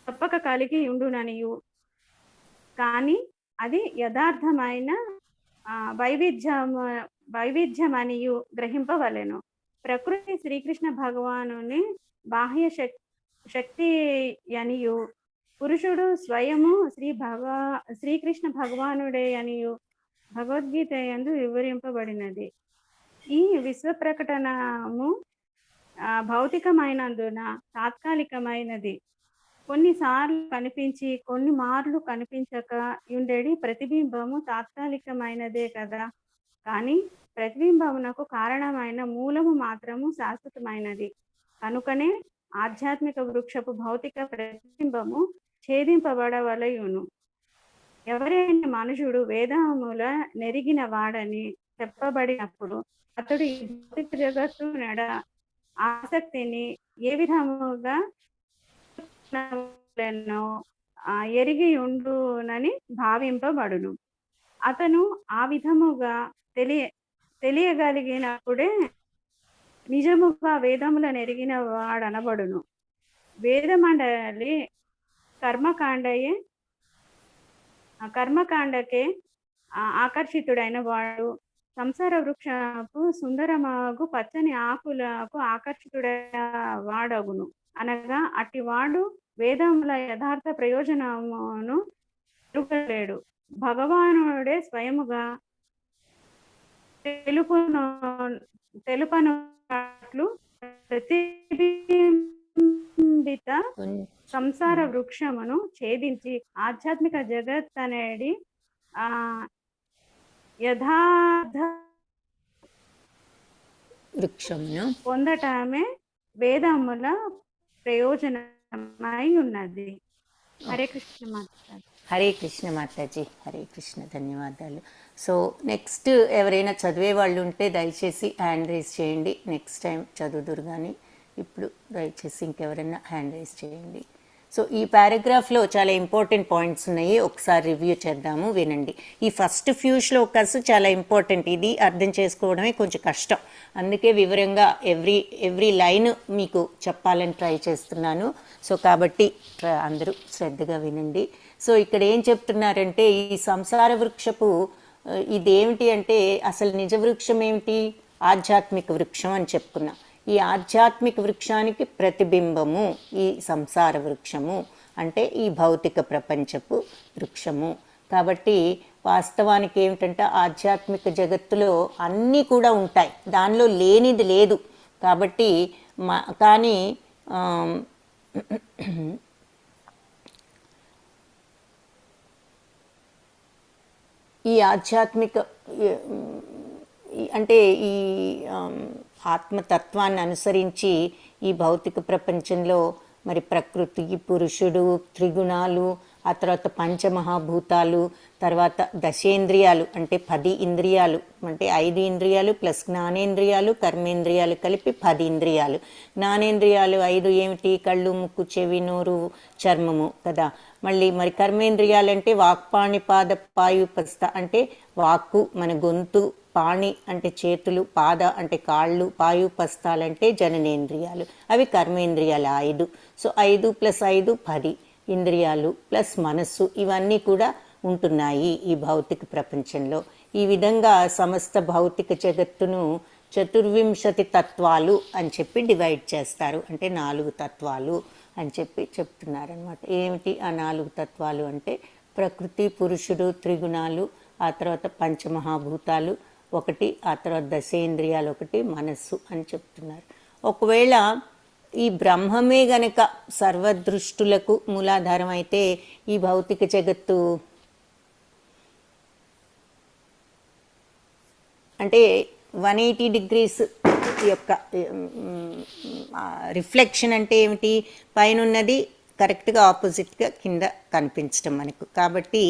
తప్పక కలిగి ఉండుననియు, కానీ అది యథార్థమైన వైవిధ్యమనియు గ్రహింపవలెను. ప్రకృతి శ్రీకృష్ణ భగవానుని బాహ్య శక్తి అనియు పురుషుడు స్వయము శ్రీకృష్ణ భగవానుడే అనియు భగవద్గీత యందు వివరింపబడినది. ఈ విశ్వ ప్రకటనము భౌతికమైనందున తాత్కాలికమైనది. కొన్నిసార్లు కనిపించి కొన్ని మార్లు కనిపించక ఉండేది ప్రతిబింబము తాత్కాలికమైనదే కదా, కానీ ప్రతిబింబమునకు కారణమైన మూలము మాత్రము శాశ్వతమైనది. కనుకనే ఆధ్యాత్మిక వృక్షపు భౌతిక ప్రతిబింబము ఛేదింపబడవలయును. ఎవరైనా మనుషుడు వేదముల నెరిగిన వాడని చెప్పబడినప్పుడు అతడు ఈ భౌతిక జగత్తు నడ ఆసక్తిని ఏ విధముగా ఎరిగి ఉండునని భావింపబడును. అతను ఆ విధముగా తెలియగలిగినప్పుడే నిజముగా వేదముల నెరిగిన వాడనబడును. వేదమండలి కర్మకాండకే ఆకర్షితుడైన వాడు సంసార వృక్షపు సుందరమగు పచ్చని ఆకులకు ఆకర్షితుడైన వాడగును. అనగా అట్టి వాడు వేదముల యథార్థ ప్రయోజనమును తెలుపలేడు. భగవానుడే స్వయముగా తెలుపనున్నట్లు ప్రతిబింబిత సంసార వృక్షమును ఛేదించి ఆధ్యాత్మిక జగత్ అనేది యథార్థ వృక్షమును పొందటమే వేదముల ప్రయోజనమై ఉన్నది. హరే కృష్ణ మాతాజీ. హరే కృష్ణ మాతాజీ, హరే కృష్ణ, ధన్యవాదాలు. సో నెక్స్ట్ ఎవరైనా చదివే వాళ్ళు ఉంటే దయచేసి హ్యాండ్ రైజ్ చేయండి. నెక్స్ట్ టైం చదువుదురు కానీ ఇప్పుడు దయచేసి ఇంకెవరైనా హ్యాండ్ రైజ్ చేయండి. సో ఈ పారాగ్రాఫ్లో చాలా ఇంపార్టెంట్ పాయింట్స్ ఉన్నాయి, ఒకసారి రివ్యూ చేద్దాము, వినండి. ఈ ఫస్ట్ ఫ్యూ శ్లోకాస్ చాలా ఇంపార్టెంట్, ఇది అర్థం చేసుకోవడమే కొంచెం కష్టం, అందుకే వివరంగా ఎవ్రీ లైన్ మీకు చెప్పాలని ట్రై చేస్తున్నాను. సో కాబట్టి అందరూ శ్రద్ధగా వినండి. సో ఇక్కడ ఏం చెప్తున్నారంటే ఈ సంసార వృక్షపు ఇదేమిటి అంటే అసలు నిజ వృక్షం ఏమిటి, ఆధ్యాత్మిక వృక్షం అని చెప్పుకున్నాం. ఈ ఆధ్యాత్మిక వృక్షానికి ప్రతిబింబము ఈ సంసార వృక్షము, అంటే ఈ భౌతిక ప్రపంచపు వృక్షము. కాబట్టి వాస్తవానికి ఏమిటంటే ఆధ్యాత్మిక జగత్తులో అన్నీ కూడా ఉంటాయి, దానిలో లేనిది లేదు. కాబట్టి కానీ ఈ ఆధ్యాత్మిక అంటే ఈ ఆత్మతత్వాన్ని అనుసరించి ఈ భౌతిక ప్రపంచంలో మరి ప్రకృతి, పురుషుడు, త్రిగుణాలు, ఆ తర్వాత పంచమహాభూతాలు, తర్వాత దశేంద్రియాలు అంటే 10 ఇంద్రియాలు, అంటే 5 ఇంద్రియాలు ప్లస్ జ్ఞానేంద్రియాలు కర్మేంద్రియాలు కలిపి 10 ఇంద్రియాలు. జ్ఞానేంద్రియాలు 5 ఏమిటి, కళ్ళు, ముక్కు, చెవి, నోరు, చర్మము కదా. మరి కర్మేంద్రియాలు అంటే వాక్పాణి పాద పాయుపస్థ అంటే వాక్కు మన గొంతు, పాణి అంటే చేతులు, పాద అంటే కాళ్ళు, పాయుపస్థాలంటే జననేంద్రియాలు, అవి కర్మేంద్రియాలు 5. సో 5 + 5 10 ఇంద్రియాలు ప్లస్ మనస్సు, ఇవన్నీ కూడా ఉంటున్నాయి ఈ భౌతిక ప్రపంచంలో. ఈ విధంగా సమస్త భౌతిక జగత్తును 24 తత్వాలు అని చెప్పి డివైడ్ చేస్తారు, అంటే 4 తత్వాలు అని చెప్పి చెప్తున్నారనమాట. ఏమిటి ఆ 4 తత్వాలు అంటే ప్రకృతి, పురుషుడు, త్రిగుణాలు, ఆ తర్వాత పంచమహాభూతాలు ఒకటి, ఆ తర్వాత దశేంద్రియాలు ఒకటి, మనస్సు అని చెప్తున్నారు. ఒకవేళ ఈ బ్రహ్మమే గనక సర్వదృష్టులకు మూలాధారం అయితే ఈ భౌతిక జగత్తు అంటే 180 degrees యొక్క రిఫ్లెక్షన్ అంటే ఏమిటి, పైన ఉన్నది కరెక్ట్గా ఆపోజిట్గా కింద కనిపించడం మనకు. కాబట్టి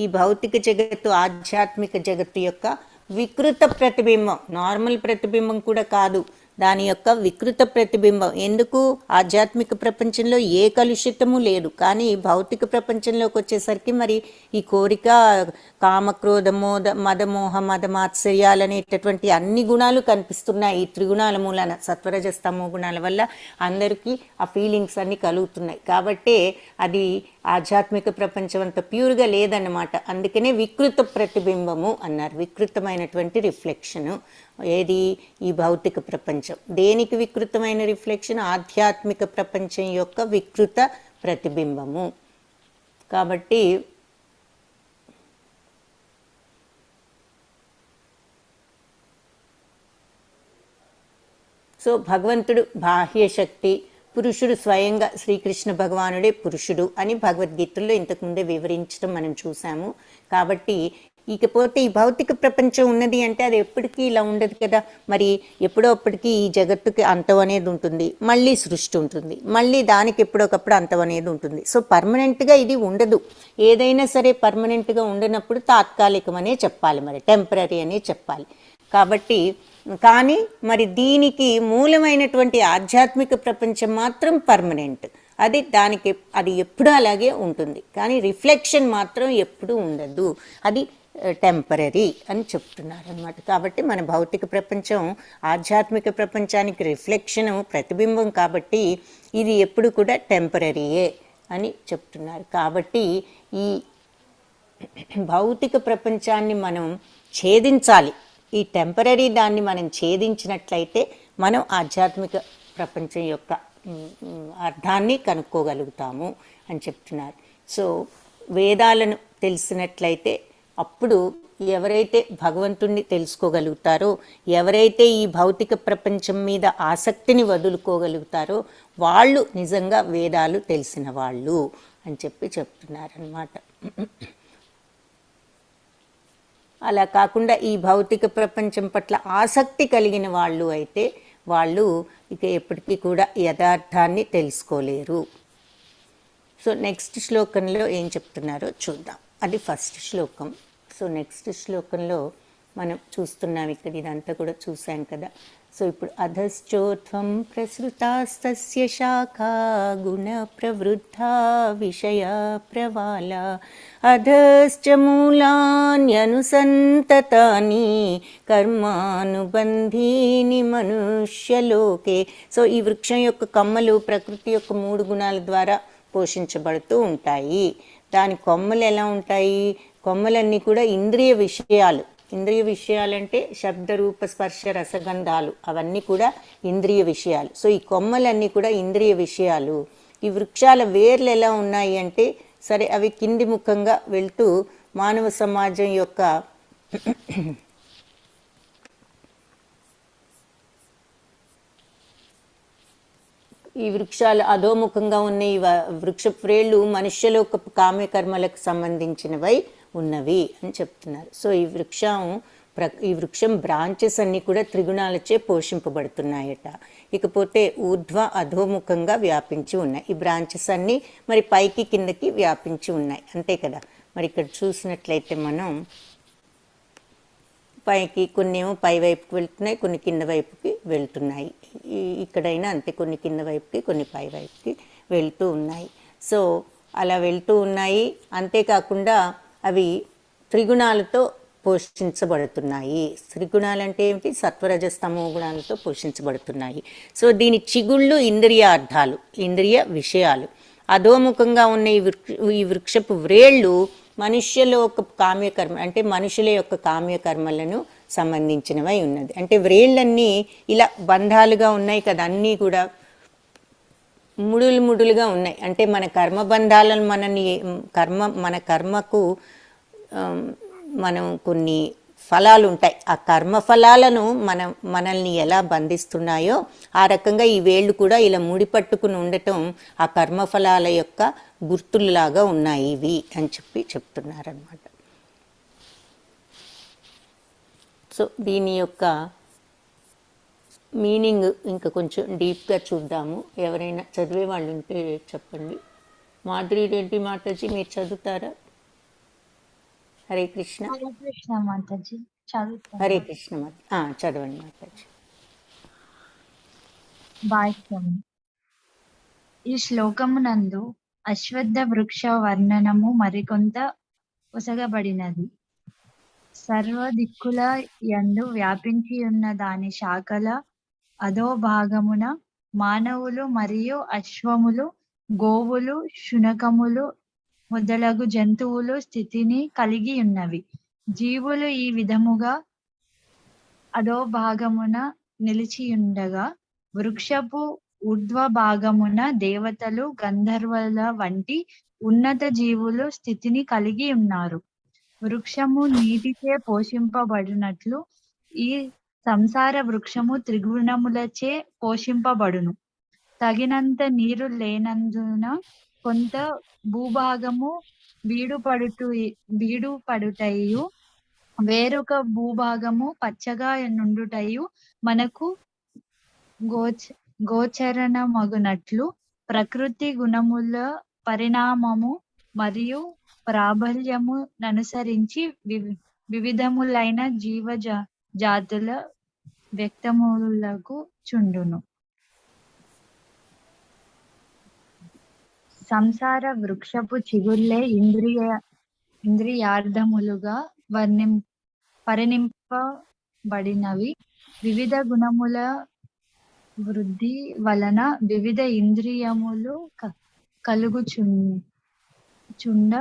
ఈ భౌతిక జగత్తు ఆధ్యాత్మిక జగత్తు యొక్క వికృత ప్రతిబింబం, నార్మల్ ప్రతిబింబం కూడా కాదు, దాని యొక్క వికృత ప్రతిబింబం. ఎందుకు, ఆధ్యాత్మిక ప్రపంచంలో ఏ కలుషితము లేదు, కానీ భౌతిక ప్రపంచంలోకి వచ్చేసరికి మరి ఈ కోరిక, కామక్రోధ మదమోహ మదమాత్సర్యాలు అనేటటువంటి అన్ని గుణాలు కనిపిస్తున్నాయి. ఈ త్రిగుణాల మూలాన సత్వరజస్తమో గుణాల వల్ల అందరికీ ఆ ఫీలింగ్స్ అన్నీ కలుగుతున్నాయి. కాబట్టి అది ఆధ్యాత్మిక ప్రపంచం అంత ప్యూర్గా లేదన్నమాట. అందుకనే వికృత ప్రతిబింబము అన్నారు, వికృతమైనటువంటి రిఫ్లెక్షను. ఏది ఈ భౌతిక ప్రపంచం దేనికి వికృతమైన రిఫ్లెక్షన్? ఆధ్యాత్మిక ప్రపంచం యొక్క వికృత ప్రతిబింబము. కాబట్టి సో భగవంతుడు బాహ్య శక్తి, పురుషుడు స్వయంగా శ్రీకృష్ణ భగవానుడే పురుషుడు అని భగవద్గీతల్లో ఇంతకుముందే వివరించడం మనం చూసాము. కాబట్టి ఇకపోతే ఈ భౌతిక ప్రపంచం ఉన్నది అంటే అది ఎప్పటికీ ఇలా ఉండదు కదా. మరి ఎప్పుడో అప్పటికి ఈ జగత్తుకి అంతం అనేది ఉంటుంది, మళ్ళీ సృష్టి ఉంటుంది, మళ్ళీ దానికి ఎప్పుడొకప్పుడు అంతం అనేది ఉంటుంది. సో పర్మనెంట్గా ఇది ఉండదు. ఏదైనా సరే పర్మనెంట్గా ఉండనప్పుడు తాత్కాలికమనే చెప్పాలి, మరి టెంపరీ అనే చెప్పాలి. కాబట్టి కానీ మరి దీనికి మూలమైనటువంటి ఆధ్యాత్మిక ప్రపంచం మాత్రం పర్మనెంట్. అది ఎప్పుడూ అలాగే ఉంటుంది. కానీ రిఫ్లెక్షన్ మాత్రం ఎప్పుడూ ఉండదు, అది టెంపరీ అని చెప్తున్నారు అనమాట. కాబట్టి మన భౌతిక ప్రపంచం ఆధ్యాత్మిక ప్రపంచానికి రిఫ్లెక్షను, ప్రతిబింబం. కాబట్టి ఇది ఎప్పుడు కూడా టెంపరీయే అని చెప్తున్నారు. కాబట్టి ఈ భౌతిక ప్రపంచాన్ని మనం ఛేదించాలి. ఈ టెంపరీ దాన్ని మనం ఛేదించినట్లయితే మనం ఆధ్యాత్మిక ప్రపంచం యొక్క అర్థాన్ని కనుక్కోగలుగుతాము అని చెప్తున్నారు. సో వేదాలను తెలిసినట్లయితే అప్పుడు ఎవరైతే భగవంతుణ్ణి తెలుసుకోగలుగుతారో, ఎవరైతే ఈ భౌతిక ప్రపంచం మీద ఆసక్తిని వదులుకోగలుగుతారో వాళ్ళు నిజంగా వేదాలు తెలిసిన వాళ్ళు అని చెప్తున్నారన్నమాట. అలా కాకుండా ఈ భౌతిక ప్రపంచం పట్ల ఆసక్తి కలిగిన వాళ్ళు అయితే వాళ్ళు ఇక ఎప్పటికీ కూడా యథార్థాన్ని తెలుసుకోలేరు. సో నెక్స్ట్ శ్లోకంలో ఏం చెప్తున్నారో చూద్దాం. అది ఫస్ట్ శ్లోకం. సో నెక్స్ట్ శ్లోకంలో మనం చూస్తున్నాం, ఇక్కడ ఇదంతా కూడా చూసాం కదా. సో ఇప్పుడు అధశ్చోత్వం ప్రసృతాస్తస్య శాఖా గుణ ప్రవృద్ధా విషయ ప్రవాల అధశ్చ మూలాన్యనుసంతతాని కర్మానుబంధీని మనుష్యలోకే. సో ఈ వృక్షం యొక్క కొమ్మలు ప్రకృతి యొక్క 3 గుణాల ద్వారా పోషించబడుతూ ఉంటాయి. దాని కొమ్మలు ఎలా ఉంటాయి? కొమ్మలన్నీ కూడా ఇంద్రియ విషయాలు. ఇంద్రియ విషయాలంటే శబ్ద రూప స్పర్శ రసగంధాలు, అవన్నీ కూడా ఇంద్రియ విషయాలు. సో ఈ కొమ్మలన్నీ కూడా ఇంద్రియ విషయాలు. ఈ వృక్షాల వేర్లు ఎలా ఉన్నాయి అంటే సరే అవి కింది ముఖంగా వెళ్తూ మానవ సమాజం యొక్క ఈ వృక్షాలు అధోముఖంగా ఉన్న ఈ వృక్ష వ్రేళ్ళు మనుష్యలోక కామ్యకర్మలకు సంబంధించినవై ఉన్నవి అని చెప్తున్నారు. సో ఈ వృక్షం బ్రాంచెస్ అన్నీ కూడా త్రిగుణాలచే పోషింపబడుతున్నాయట. ఇకపోతే ఊర్ధ్వ అధోముఖంగా వ్యాపించి ఉన్నాయి. ఈ బ్రాంచెస్ అన్నీ మరి పైకి కిందకి వ్యాపించి ఉన్నాయి, అంతే కదా. మరి ఇక్కడ చూసినట్లయితే మనం పైకి కొన్ని ఏమో పై వైపుకి వెళ్తున్నాయి, కొన్ని కింద వైపుకి వెళ్తున్నాయి. ఇక్కడైనా అంతే, కొన్ని కింద వైపుకి కొన్ని పై వైపుకి వెళ్తూ ఉన్నాయి. సో అలా వెళ్తూ ఉన్నాయి. అంతేకాకుండా అవి త్రిగుణాలతో పోషించబడుతున్నాయి. త్రిగుణాలంటే ఏమిటి? సత్వరజస్తమో గుణాలతో పోషించబడుతున్నాయి. సో దీని చిగుళ్ళు ఇంద్రియార్థాలు, ఇంద్రియ విషయాలు. అధోముఖంగా ఉన్న ఈ వృక్షపు వ్రేళ్ళు మనుష్యలో ఒక కామ్యకర్మ అంటే మనుషుల యొక్క కామ్యకర్మలను సంబంధించినవై ఉన్నది. అంటే వ్రేళ్ళన్నీ ఇలా బంధాలుగా ఉన్నాయి కదా, అన్నీ కూడా ముడులుగా ఉన్నాయి. అంటే మన కర్మబంధాలను మన కర్మకు మనం కొన్ని ఫలాలు ఉంటాయి. ఆ కర్మ ఫలాలను మనల్ని ఎలా బంధిస్తున్నాయో ఆ రకంగా ఈ వేళ్ళు కూడా ఇలా ముడిపట్టుకుని ఉండటం ఆ కర్మఫలాల యొక్క గుర్తుల్లాగా ఉన్నాయి ఇవి అని చెప్తున్నారనమాట. సో దీని యొక్క మీనింగ్ ఇంకా కొంచెం డీప్గా చూద్దాము. ఎవరైనా చదివే వాళ్ళు ఉంటే చెప్పండి. మాధురి రెడ్డి మాతాజీ మీరు చదువుతారా? హరే కృష్ణ. హరే కృష్ణ మాతాజీ. హరే కృష్ణ చదవండి మాతాజీ. భాష్యం. ఈ శ్లోకమునందు అశ్వత్థ వృక్ష వర్ణనము మరికొంత ఒసగబడినది. సర్వ దిక్కుల యందు వ్యాపించి ఉన్న దాని శాఖల అధోభాగమున మానవులు మరియు అశ్వములు, గోవులు, శునకములు మొదలగు జంతువులు స్థితిని కలిగి ఉన్నవి. జీవులు ఈ విధముగా అదో భాగమున నిలిచియుండగా వృక్షపు ఊర్ధ్వ భాగమున దేవతలు గంధర్వుల వంటి ఉన్నత జీవులు స్థితిని కలిగి ఉన్నారు. వృక్షము నీటిచే పోషింపబడినట్లు ఈ సంసార వృక్షము త్రిగుణములచే పోషింపబడును. తగినంత నీరు లేనందున కొంత భూభాగము బీడుపడుటయు వేరొక భూభాగము పచ్చగా నుండుటయు మనకు గోచరణమగునట్లు ప్రకృతి గుణముల పరిణామము మరియు ప్రాబల్యము ననుసరించి వివిధములైన జాతుల వ్యక్తములకు చుండును. సంసార వృక్షపు చిగుళ్ళే ఇంద్రియార్థములుగా పరిణింపబడినవి. వివిధ గుణముల వృద్ధి వలన వివిధ ఇంద్రియములు కలుగుచుండ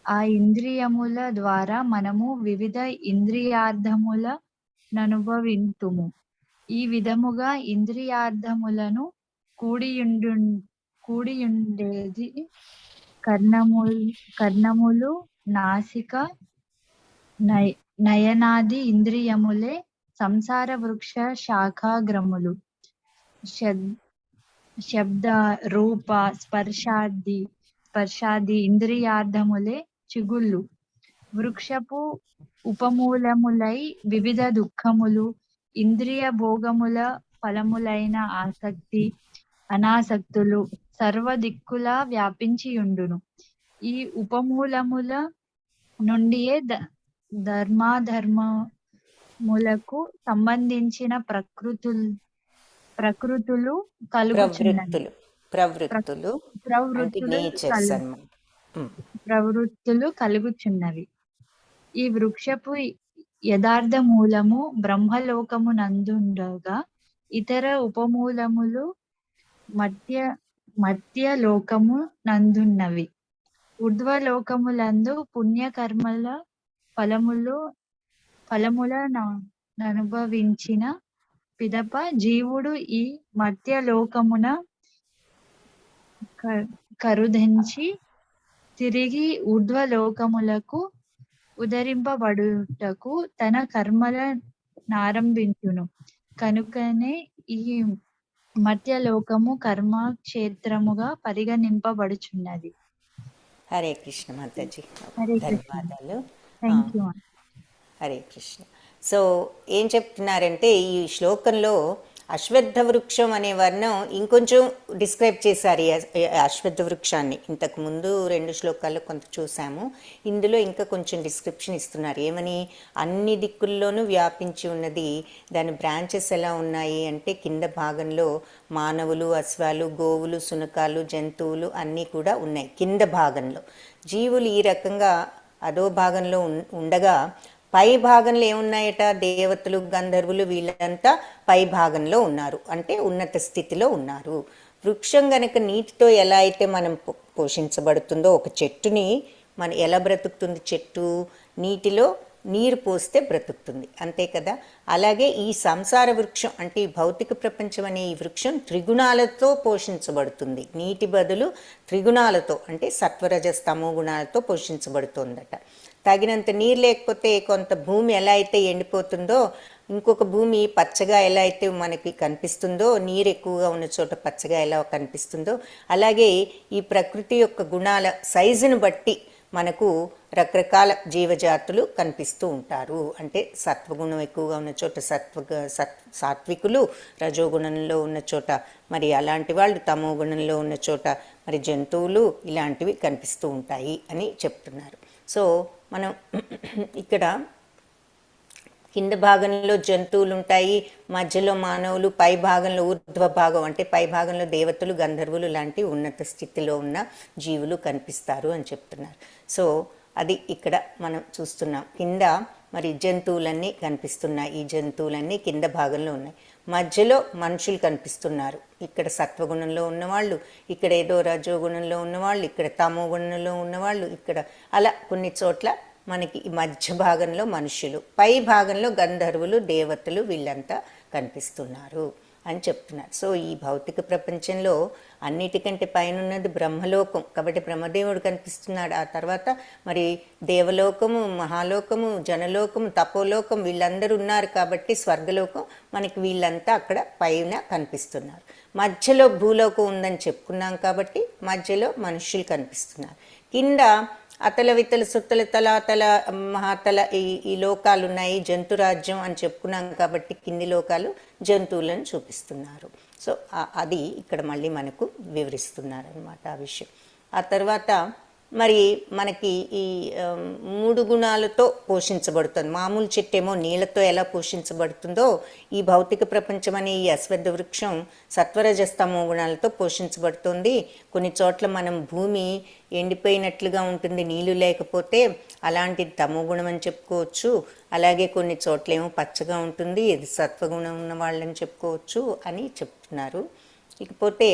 ఆ ఇంద్రియముల ద్వారా మనము వివిధ ఇంద్రియార్థముల ననుభవింతుము. ఈ విధముగా ఇంద్రియార్థములను కూడియుండేది కర్ణములు, నాసిక, నయనాది ఇంద్రియములే సంసార వృక్ష శాఖాగ్రములు. శబ్ద, రూప, స్పర్శాది ఇంద్రియార్థములే చిగుళ్ళు. వృక్షపు ఉపమూలములై వివిధ దుఃఖములు, ఇంద్రియ భోగముల ఫలములైన ఆసక్తి, అనాసక్తులు సర్వ దిక్కులా వ్యాపించియుండును. ఈ ఉపమూలముల నుండియే ధర్మాధర్మములకు సంబంధించిన ప్రకృతులు కలుగుచున్నవి. ప్రవృత్తులు కలుగుచున్నవి. ఈ వృక్షపు యథార్థ మూలము బ్రహ్మలోకము నందుండగా ఇతర ఉపమూలములు మర్త్య లోకము నందున్నవి. ఊర్ధ్వలోకములందు పుణ్యకర్మల ఫలముల అనుభవించిన పిదప జీవుడు ఈ మర్త్యలోకమున కరుదెంచి తిరిగి ఊర్ధ్వలోకములకు ఉద్ధరింపబడుటకు తన కర్మల నారంభించును. కనుకనే ఈ మర్త్యలోకము కర్మక్షేత్రముగా పరిగణింపబడుచున్నది. హరే కృష్ణ మాతాజీ, ధన్యవాదాలు. హరే కృష్ణ. సో ఏం చెప్తున్నారంటే ఈ శ్లోకంలో అశ్వత్థ వృక్షం అనే వర్ణం ఇంకొంచెం డిస్క్రైబ్ చేశారు. ఈ అశ్వత్థ వృక్షాన్ని ఇంతకు ముందు 2 శ్లోకాల్లో కొంత చూసాము. ఇందులో ఇంకా కొంచెం డిస్క్రిప్షన్ ఇస్తున్నారు. ఏమని, అన్ని దిక్కుల్లోనూ వ్యాపించి ఉన్నది. దాని బ్రాంచెస్ ఎలా ఉన్నాయి అంటే కింద భాగంలో మానవులు, అశ్వాలు, గోవులు, శునకాలు, జంతువులు అన్నీ కూడా ఉన్నాయి. కింద భాగంలో జీవులు ఈ రకంగా అదో భాగంలో ఉండగా పై భాగంలో ఏమున్నాయట, దేవతలు, గంధర్వులు వీళ్ళంతా పై భాగంలో ఉన్నారు, అంటే ఉన్నత స్థితిలో ఉన్నారు. వృక్షం గనక నీటితో ఎలా అయితే మనం పోషించబడుతుందో, ఒక చెట్టుని మన ఎలా బ్రతుకుతుంది, చెట్టు నీటిలో నీరు పోస్తే బ్రతుకుతుంది, అంతే కదా. అలాగే ఈ సంసార వృక్షం అంటే ఈ భౌతిక ప్రపంచం అనే ఈ వృక్షం త్రిగుణాలతో పోషించబడుతుంది. నీటి బదులు త్రిగుణాలతో అంటే సత్వరజస్ తమో గుణాలతో పోషించబడుతుందట. తగినంత నీరు లేకపోతే కొంత భూమి ఎలా అయితే ఎండిపోతుందో, ఇంకొక భూమి పచ్చగా ఎలా అయితే మనకి కనిపిస్తుందో, నీరు ఎక్కువగా ఉన్న చోట పచ్చగా ఎలా కనిపిస్తుందో, అలాగే ఈ ప్రకృతి యొక్క గుణాల సైజును బట్టి మనకు రకరకాల జీవజాతులు కనిపిస్తూ ఉంటారు. అంటే సత్వగుణం ఎక్కువగా ఉన్న చోట సాత్వికులు, రజోగుణంలో ఉన్న చోట మరి అలాంటి వాళ్ళు, తమో గుణంలో ఉన్న చోట మరి జంతువులు ఇలాంటివి కనిపిస్తూ ఉంటాయి అని చెప్తున్నారు. సో మనం ఇక్కడ కింద భాగంలో జంతువులు ఉంటాయి, మధ్యలో మానవులు, పై భాగంలో ఊర్ధ్వ భాగం అంటే పై భాగంలో దేవతలు, గంధర్వులు లాంటి ఉన్నత స్థితిలో ఉన్న జీవులు కనిపిస్తారు అని చెప్తున్నారు. సో అది ఇక్కడ మనం చూస్తున్నాం. కింద మరి జంతువులన్నీ కనిపిస్తున్నాయి. ఈ జంతువులన్నీ కింద భాగంలో ఉన్నాయి. మధ్యలో మనుషులు కనిపిస్తున్నారు. ఇక్కడ సత్వగుణంలో ఉన్నవాళ్ళు, ఇక్కడ ఏదో రజోగుణంలో ఉన్నవాళ్ళు, ఇక్కడ తమో గుణంలో ఉన్నవాళ్ళు, ఇక్కడ అలా కొన్ని చోట్ల మనకి ఈ మధ్య భాగంలో మనుషులు, పై భాగంలో గంధర్వులు, దేవతలు వీళ్ళంతా కనిపిస్తున్నారు అని చెప్తున్నారు. సో ఈ భౌతిక ప్రపంచంలో అన్నిటికంటే పైన ఉన్నది బ్రహ్మలోకం కాబట్టి బ్రహ్మదేవుడు కనిపిస్తున్నాడు. ఆ తర్వాత మరి దేవలోకము, మహాలోకము, జనలోకము, తపోలోకం వీళ్ళందరూ ఉన్నారు కాబట్టి స్వర్గలోకం మనకి వీళ్ళంతా అక్కడ పైన కనిపిస్తున్నారు. మధ్యలో భూలోకం ఉందని చెప్పుకున్నాం కాబట్టి మధ్యలో మనుష్యులు కనిపిస్తున్నారు. కింద అతల వితల సుత్తల తలాతల మహాతల ఈ లోకాలు ఉన్నాయి, జంతురాజ్యం అని చెప్పుకున్నాం కాబట్టి కింది లోకాలు జంతువులను చూపిస్తున్నారు. సో అది ఇక్కడ మళ్ళీ మనకు వివరిస్తున్నారు అనమాట ఆ విషయం. ఆ తర్వాత మరి మనకి ఈ 3 గుణాలతో పోషించబడుతుంది. మామూలు చెట్టేమో నీళ్ళతో ఎలా పోషించబడుతుందో ఈ భౌతిక ప్రపంచం అనే ఈ అశ్వత్థ వృక్షం సత్వరజస్తమో గుణాలతో పోషించబడుతుంది. కొన్ని చోట్ల మనం భూమి ఎండిపోయినట్లుగా ఉంటుంది నీళ్లు లేకపోతే, అలాంటిది తమో గుణం అని చెప్పుకోవచ్చు. అలాగే కొన్ని చోట్ల ఏమో పచ్చగా ఉంటుంది, ఇది సత్వగుణం ఉన్న వాళ్ళని చెప్పుకోవచ్చు అని చెప్తున్నారు. ఇకపోతే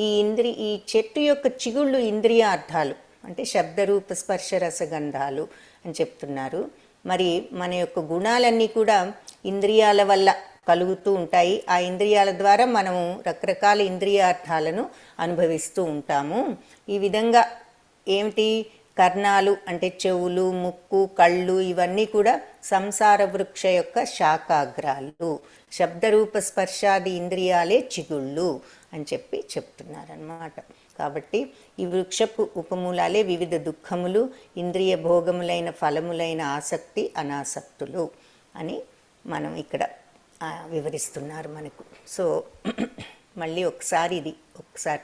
ఈ చెట్టు యొక్క చిగుళ్ళు ఇంద్రియార్థాలు అంటే శబ్దరూప స్పర్శ రసగంధాలు అని చెప్తున్నారు. మరి మన యొక్క గుణాలన్నీ కూడా ఇంద్రియాల వల్ల కలుగుతూ ఉంటాయి. ఆ ఇంద్రియాల ద్వారా మనము రకరకాల ఇంద్రియార్థాలను అనుభవిస్తూ ఉంటాము. ఈ విధంగా ఏమిటి కర్ణాలు అంటే చెవులు, ముక్కు, కళ్ళు ఇవన్నీ కూడా సంసార వృక్ష యొక్క శాఖాగ్రాలు. శబ్దరూప స్పర్శాది ఇంద్రియాలే చిగుళ్ళు అని చెప్తున్నారన్నమాట. కాబట్టి ఈ వృక్షపు ఉపమూలాలే వివిధ దుఃఖములు, ఇంద్రియ భోగములైన ఫలములైన ఆసక్తి, అనాసక్తులు అని మనం ఇక్కడ వివరిస్తున్నారు మనకు. సో మళ్ళీ ఒకసారి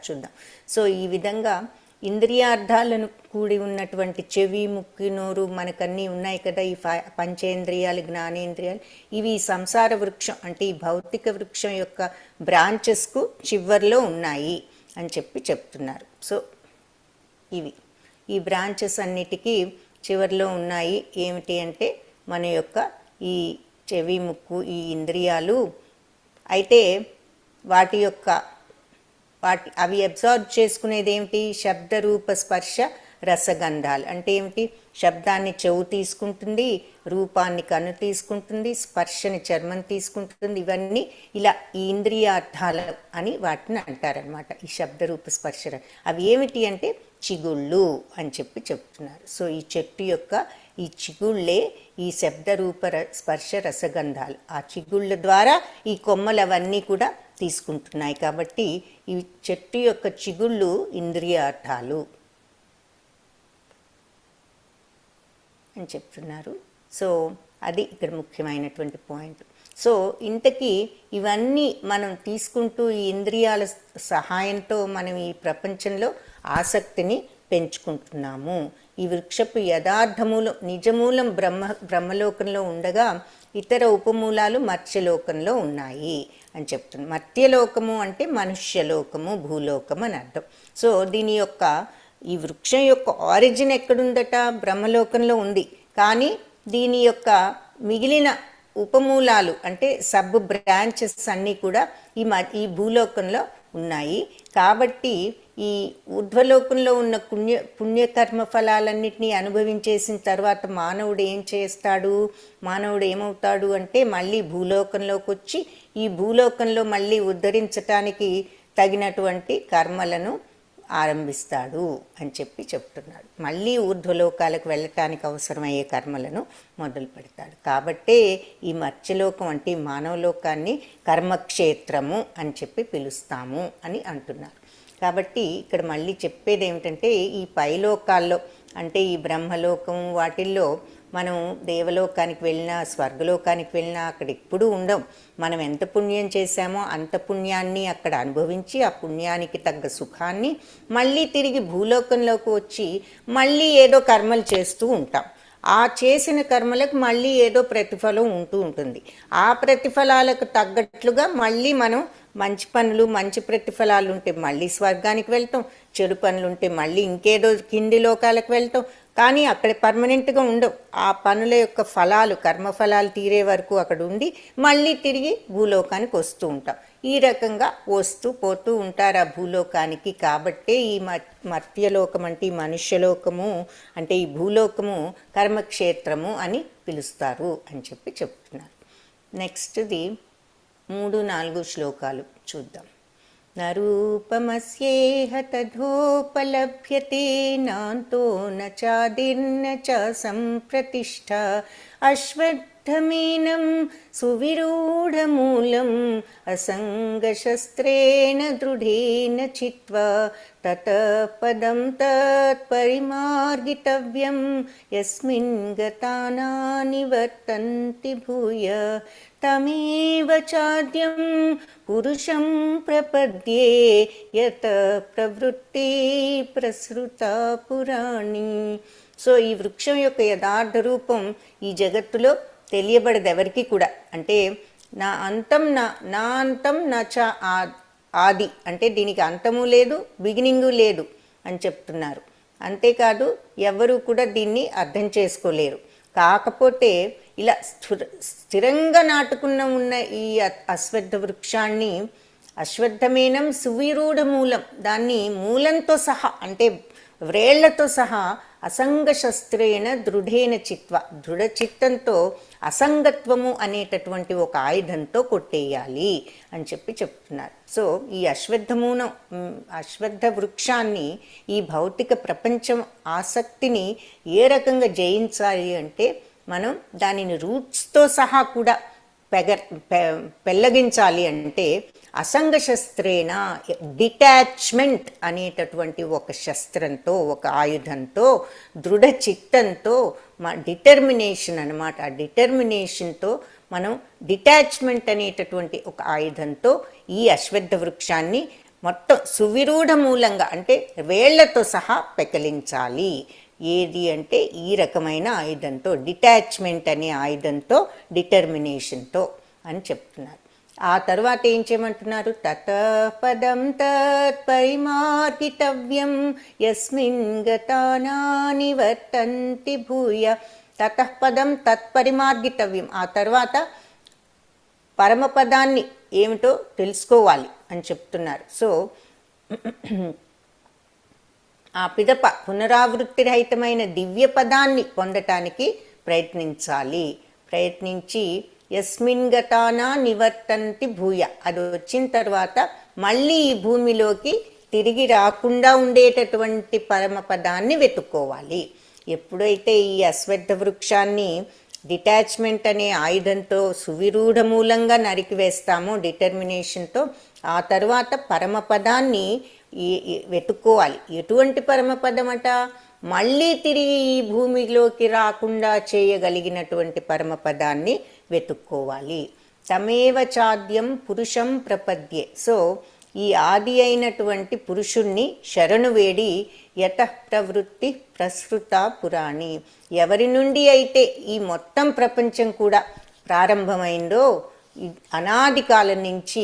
చూద్దాం. సో ఈ విధంగా ఇంద్రియార్థాలను కూడి ఉన్నటువంటి చెవి, ముక్కు, నోరు మనకన్నీ ఉన్నాయి కదా. ఈ పంచేంద్రియాలు, జ్ఞానేంద్రియాలు ఇవి సంసార వృక్షం అంటే ఈ భౌతిక వృక్షం యొక్క బ్రాంచెస్కు చివర్లో ఉన్నాయి అని చెప్తున్నారు. సో ఈ బ్రాంచెస్ అన్నిటికీ చివరిలో ఉన్నాయి. ఏమిటి అంటే మన యొక్క ఈ చెవి, ముక్కు, ఈ ఇంద్రియాలు. అయితే అవి అబ్జర్వ్ చేసుకునేది ఏమిటి? శబ్దరూప స్పర్శ రసగంధాలు అంటే ఏమిటి? శబ్దాన్ని చెవు తీసుకుంటుంది, రూపాన్ని కన్ను తీసుకుంటుంది, స్పర్శని చర్మం తీసుకుంటుంది. ఇవన్నీ ఇలా ఈ ఇంద్రియార్థాలు అని వాటిని అంటారనమాట. ఈ శబ్దరూప స్పర్శ అవి ఏమిటి అంటే చిగుళ్ళు అని చెప్తున్నారు. సో ఈ చెట్టు యొక్క ఈ చిగుళ్ళే ఈ శబ్దరూప స్పర్శ రసగంధాలు. ఆ చిగుళ్ళ ద్వారా ఈ కొమ్మలు అవన్నీ కూడా తీసుకుంటున్నాయి. కాబట్టి ఈ చెట్టు యొక్క చిగుళ్ళు ఇంద్రియార్థాలు అని చెప్తున్నారు. సో అది ఇక్కడ ముఖ్యమైనటువంటి పాయింట్. సో ఇంతకీ ఇవన్నీ మనం తీసుకుంటూ ఈ ఇంద్రియాల సహాయంతో మనం ఈ ప్రపంచంలో ఆసక్తిని పెంచుకుంటున్నాము. ఈ వృక్షపు యథార్థమూలం నిజమూలం బ్రహ్మలోకంలో ఉండగా ఇతర ఉపమూలాలు మత్స్యలోకంలో ఉన్నాయి అని చెప్తుంది. మత్స్యలోకము అంటే మనుష్యలోకము, భూలోకము అని అర్థం. సో దీని యొక్క ఈ వృక్షం యొక్క ఆరిజిన్ ఎక్కడుందట? బ్రహ్మలోకంలో ఉంది. కానీ దీని యొక్క మిగిలిన ఉపమూలాలు అంటే సబ్ బ్రాంచెస్ అన్నీ కూడా ఈ భూలోకంలో ఉన్నాయి. కాబట్టి ఈ ఊర్ధ్వలోకంలో ఉన్న పుణ్యకర్మ ఫలాలన్నింటినీ అనుభవించేసిన తర్వాత మానవుడు ఏం చేస్తాడు? మానవుడు ఏమవుతాడు అంటే మళ్ళీ భూలోకంలోకి వచ్చి ఈ భూలోకంలో మళ్ళీ ఉద్ధరించటానికి తగినటువంటి కర్మలను ఆరంభిస్తాడు అని చెప్తున్నాడు. మళ్ళీ ఊర్ధ్వలోకాలకు వెళ్ళటానికి అవసరమయ్యే కర్మలను మొదలు పెడతాడు. కాబట్టే ఈ మత్స్యలోకం అంటే ఈ మానవలోకాన్ని కర్మక్షేత్రము అని పిలుస్తాము అని అంటున్నారు. కాబట్టి ఇక్కడ మళ్ళీ చెప్పేది ఏమిటంటే ఈ పైలోకాల్లో అంటే ఈ బ్రహ్మలోకం వాటిల్లో మనం దేవలోకానికి వెళ్ళినా స్వర్గలోకానికి వెళ్ళినా అక్కడ ఎప్పుడూ ఉండం. మనం ఎంత పుణ్యం చేశామో అంత పుణ్యాన్ని అక్కడ అనుభవించి ఆ పుణ్యానికి తగ్గ సుఖాన్ని మళ్ళీ తిరిగి భూలోకంలోకి వచ్చి మళ్ళీ ఏదో కర్మలు చేస్తూ ఉంటాం. ఆ చేసిన కర్మలకు మళ్ళీ ఏదో ప్రతిఫలం ఉంటుంది. ఆ ప్రతిఫలాలకు తగ్గట్లుగా మళ్ళీ మనం మంచి పనులు, మంచి ప్రతిఫలాలు ఉంటే మళ్ళీ స్వర్గానికి వెళ్తాం, చెడు పనులు ఉంటే మళ్ళీ ఇంకేదో కింది లోకాలకు వెళ్తాం. కానీ అక్కడ పర్మనెంట్గా ఉండవు. ఆ పనుల యొక్క ఫలాలు, కర్మఫలాలు తీరే వరకు అక్కడ ఉండి మళ్ళీ తిరిగి భూలోకానికి వస్తూ ఉంటాం. ఈ రకంగా వస్తూ పోతూ ఉంటారు ఆ భూలోకానికి. కాబట్టే ఈ మర్త్యలోకం అంటే ఈ మనుష్యలోకము అంటే ఈ భూలోకము కర్మక్షేత్రము అని పిలుస్తారు అని చెప్పి చెప్తున్నారు. నెక్స్ట్ది 3-4 శ్లోకాలు చూద్దాం. న రూపమస్యేహ తథోపలభ్యతే నాంతో న చాదిర్న చ సంప్రతిష్ఠ అశ్వత్థమేనం సువిరూఢమూలం అసంగశస్త్రేణ దృఢేన చిత్వా తతః పదం తత్పరిమార్గితవ్యం యస్మిన్ గతా నివర్తంతి భూయ తమేవ చాద్యం పురుషం ప్రపద్యే యత ప్రవృత్తి ప్రసృత పురాణి. సో ఈ వృక్షం యొక్క యథార్థ రూపం ఈ జగత్తులో తెలియబడదు ఎవరికి కూడా. అంటే నా అంతం నా అంతం నా చ ఆది అంటే దీనికి అంతము లేదు బిగినింగు లేదు అని చెప్తున్నారు. అంతేకాదు ఎవరు కూడా దీన్ని అర్థం చేసుకోలేరు. కాకపోతే ఇలా స్థిరంగా నాటుకున్న ఉన్న ఈ అశ్వత్థ వృక్షాన్ని అశ్వత్థమేనం సువిరూఢ మూలం, దాన్ని మూలంతో సహా అంటే వ్రేళ్లతో సహా అసంగశస్త్రేణ దృఢేన చిత్వ దృఢ చిత్తంతో అసంగత్వము అనేటటువంటి ఒక ఆయుధంతో కొట్టేయాలి అని చెప్పి చెప్తున్నారు. సో ఈ అశ్వత్థ వృక్షాన్ని ఈ భౌతిక ప్రపంచం ఆసక్తిని ఏ రకంగా జయించాలి అంటే మనం దానిని రూట్స్తో సహా కూడా పెళ్ళగించాలి. అంటే అసంగ శస్త్రేణ డిటాచ్మెంట్ అనేటటువంటి ఒక శస్త్రంతో ఒక ఆయుధంతో దృఢ చిత్తంతో డిటర్మినేషన్ అనమాట. ఆ డిటర్మినేషన్తో మనం డిటాచ్మెంట్ అనేటటువంటి ఒక ఆయుధంతో ఈ అశ్వత్థ వృక్షాన్ని మొత్తం సువిరూఢ మూలంగా అంటే వేళ్లతో సహా పెకలించాలి. ఏది అంటే ఈ రకమైన ఆయుధంతో, డిటాచ్మెంట్ అనే ఆయుధంతో, డిటర్మినేషన్తో అని చెప్తున్నారు. ఆ తర్వాత ఏం చేయమంటున్నారు? తతః పదం తత్పరిమార్గితవ్యం యస్మిన్ గతా నివర్తంతి భూయ. తతః పదం తత్పరిమార్గితవ్యం, ఆ తర్వాత పరమపదాన్ని ఏమిటో తెలుసుకోవాలి అని చెప్తున్నారు. సో ఆ పిదప పునరావృత్తి రహితమైన దివ్య పదాన్ని పొందటానికి ప్రయత్నించి యస్మిన్ గతానా నివర్తంతి భూయ, అది వచ్చిన తర్వాత మళ్ళీ ఈ భూమిలోకి తిరిగి రాకుండా ఉండేటటువంటి పరమపదాన్ని వెతుక్కోవాలి. ఎప్పుడైతే ఈ అశ్వత్థ వృక్షాన్ని డిటాచ్మెంట్ అనే ఆయుధంతో సువిరూఢ మూలంగా నరికివేస్తామో డిటర్మినేషన్తో, ఆ తర్వాత పరమపదాన్ని వెతుక్కోవాలి. ఎటువంటి పరమపదమట? మళ్ళీ తిరిగి ఈ భూమిలోకి రాకుండా చేయగలిగినటువంటి పరమపదాన్ని వెతుక్కోవాలి. తమేవ చాద్యం పురుషం ప్రపద్యే. సో ఈ ఆది అయినటువంటి పురుషుణ్ణి శరణు వేడి యతః ప్రవృత్తి ప్రసృత పురాణి, ఎవరి నుండి అయితే ఈ మొత్తం ప్రపంచం కూడా ప్రారంభమైందో అనాది కాలం నుంచి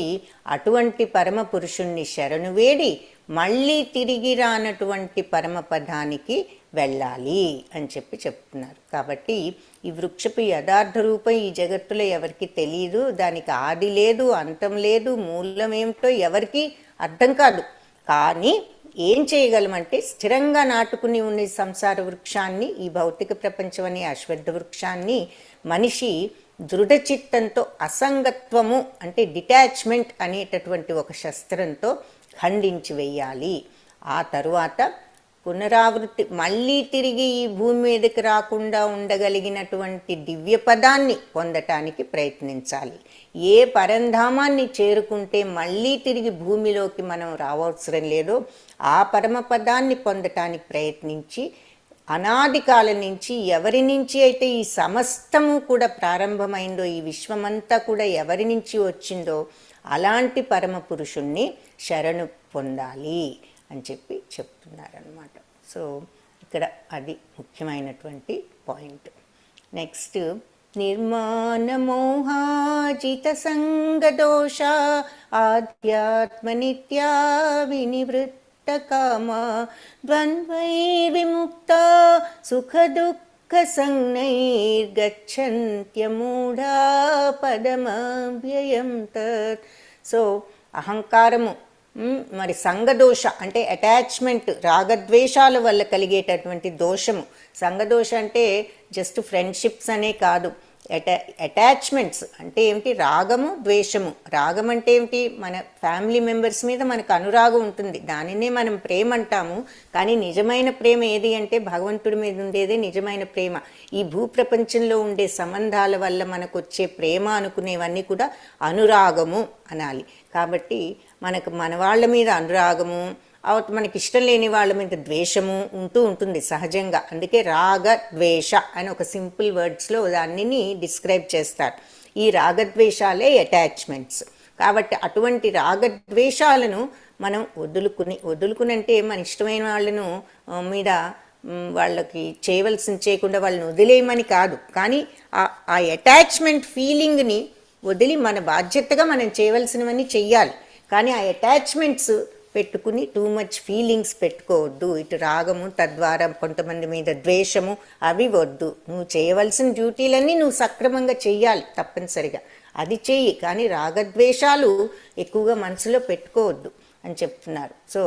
అటువంటి పరమ పురుషుణ్ణి శరణు వేడి మళ్ళీ తిరిగి రానటువంటి పరమపదానికి వెళ్ళాలి అని చెప్పి చెప్తున్నారు. కాబట్టి ఈ వృక్షపు యథార్థ రూపం ఈ జగత్తులో ఎవరికి తెలియదు. దానికి ఆది లేదు, అంతం లేదు, మూలం ఏమిటో ఎవరికి అర్థం కాదు. కానీ ఏం చేయగలమంటే స్థిరంగా నాటుకుని ఉన్న సంసార వృక్షాన్ని, ఈ భౌతిక ప్రపంచం అనే అశ్వత్థ వృక్షాన్ని మనిషి దృఢచిత్తంతో అసంగత్వము అంటే డిటాచ్మెంట్ అనేటటువంటి ఒక శస్త్రంతో ఖండించి వేయాలి. ఆ తరువాత పునరావృత్తి మళ్ళీ తిరిగి ఈ భూమి మీదకి రాకుండా ఉండగలిగినటువంటి దివ్య పదాన్ని పొందటానికి ప్రయత్నించాలి. ఏ పరంధామాన్ని చేరుకుంటే మళ్ళీ తిరిగి భూమిలోకి మనం రావవసరం లేదో ఆ పరమపదాన్ని పొందటానికి ప్రయత్నించి అనాది కాలం నుంచి ఎవరి నుంచి అయితే ఈ సమస్తము కూడా ప్రారంభమైందో, ఈ విశ్వమంతా కూడా ఎవరి నుంచి వచ్చిందో అలాంటి పరమ పురుషుణ్ణి శరణు పొందాలి అని చెప్పి చెప్తున్నారనమాట. సో ఇక్కడ అది ముఖ్యమైనటువంటి పాయింట్. నెక్స్ట్ నిర్మాణమోహాజిత సంగదోష ఆధ్యాత్మనిత్యా వినివృత్త కామ ద్వంద్వైర్విముక్త సుఖదుఃఖ సంజ్ఞైర్గచ్చంత్యమూఢా పదమవ్యయం తత్ సో అహంకారము మరి సంగదోష అంటే అటాచ్మెంట్, రాగద్వేషాల వల్ల కలిగేటటువంటి దోషము. సంగదోష అంటే జస్ట్ ఫ్రెండ్షిప్స్ అనే కాదు, అటాచ్మెంట్స్ అంటే ఏమిటి, రాగము ద్వేషము. రాగం అంటే ఏమిటి, మన ఫ్యామిలీ మెంబర్స్ మీద మనకు అనురాగం ఉంటుంది, దానినే మనం ప్రేమ అంటాము. కానీ నిజమైన ప్రేమ ఏది అంటే భగవంతుడి మీద ఉండేదే నిజమైన ప్రేమ. ఈ భూప్రపంచంలో ఉండే సంబంధాల వల్ల మనకు వచ్చే ప్రేమ అనుకునేవన్నీ కూడా అనురాగము అనాలి. కాబట్టి మనకు మన వాళ్ళ మీద అనురాగము, మనకి ఇష్టం లేని వాళ్ళ మీద ద్వేషము ఉంటూ ఉంటుంది సహజంగా. అందుకే రాగ ద్వేష అని ఒక సింపుల్ వర్డ్స్లో దానిని డిస్క్రైబ్ చేస్తారు. ఈ రాగద్వేషాలే అటాచ్మెంట్స్. కాబట్టి అటువంటి రాగద్వేషాలను మనం వదులుకుని అంటే మన ఇష్టమైన వాళ్ళను మీద వాళ్ళకి చేయకుండా వాళ్ళని వదిలేయమని కాదు, కానీ ఆ అటాచ్మెంట్ ఫీలింగ్ని వదిలి మన బాధ్యతగా మనం చేయవలసినవన్నీ చెయ్యాలి. కానీ ఆ అటాచ్మెంట్స్ పెట్టుకుని టూ మచ్ ఫీలింగ్స్ పెట్టుకోవద్దు. ఇటు రాగము, తద్వారా కొంతమంది మీద ద్వేషము, అవి వద్దు. నువ్వు చేయవలసిన డ్యూటీలన్నీ నువ్వు సక్రమంగా చెయ్యాలి తప్పనిసరిగా, అది చెయ్యి. కానీ రాగద్వేషాలు ఎక్కువగా మనసులో పెట్టుకోవద్దు అని చెప్తున్నారు. సో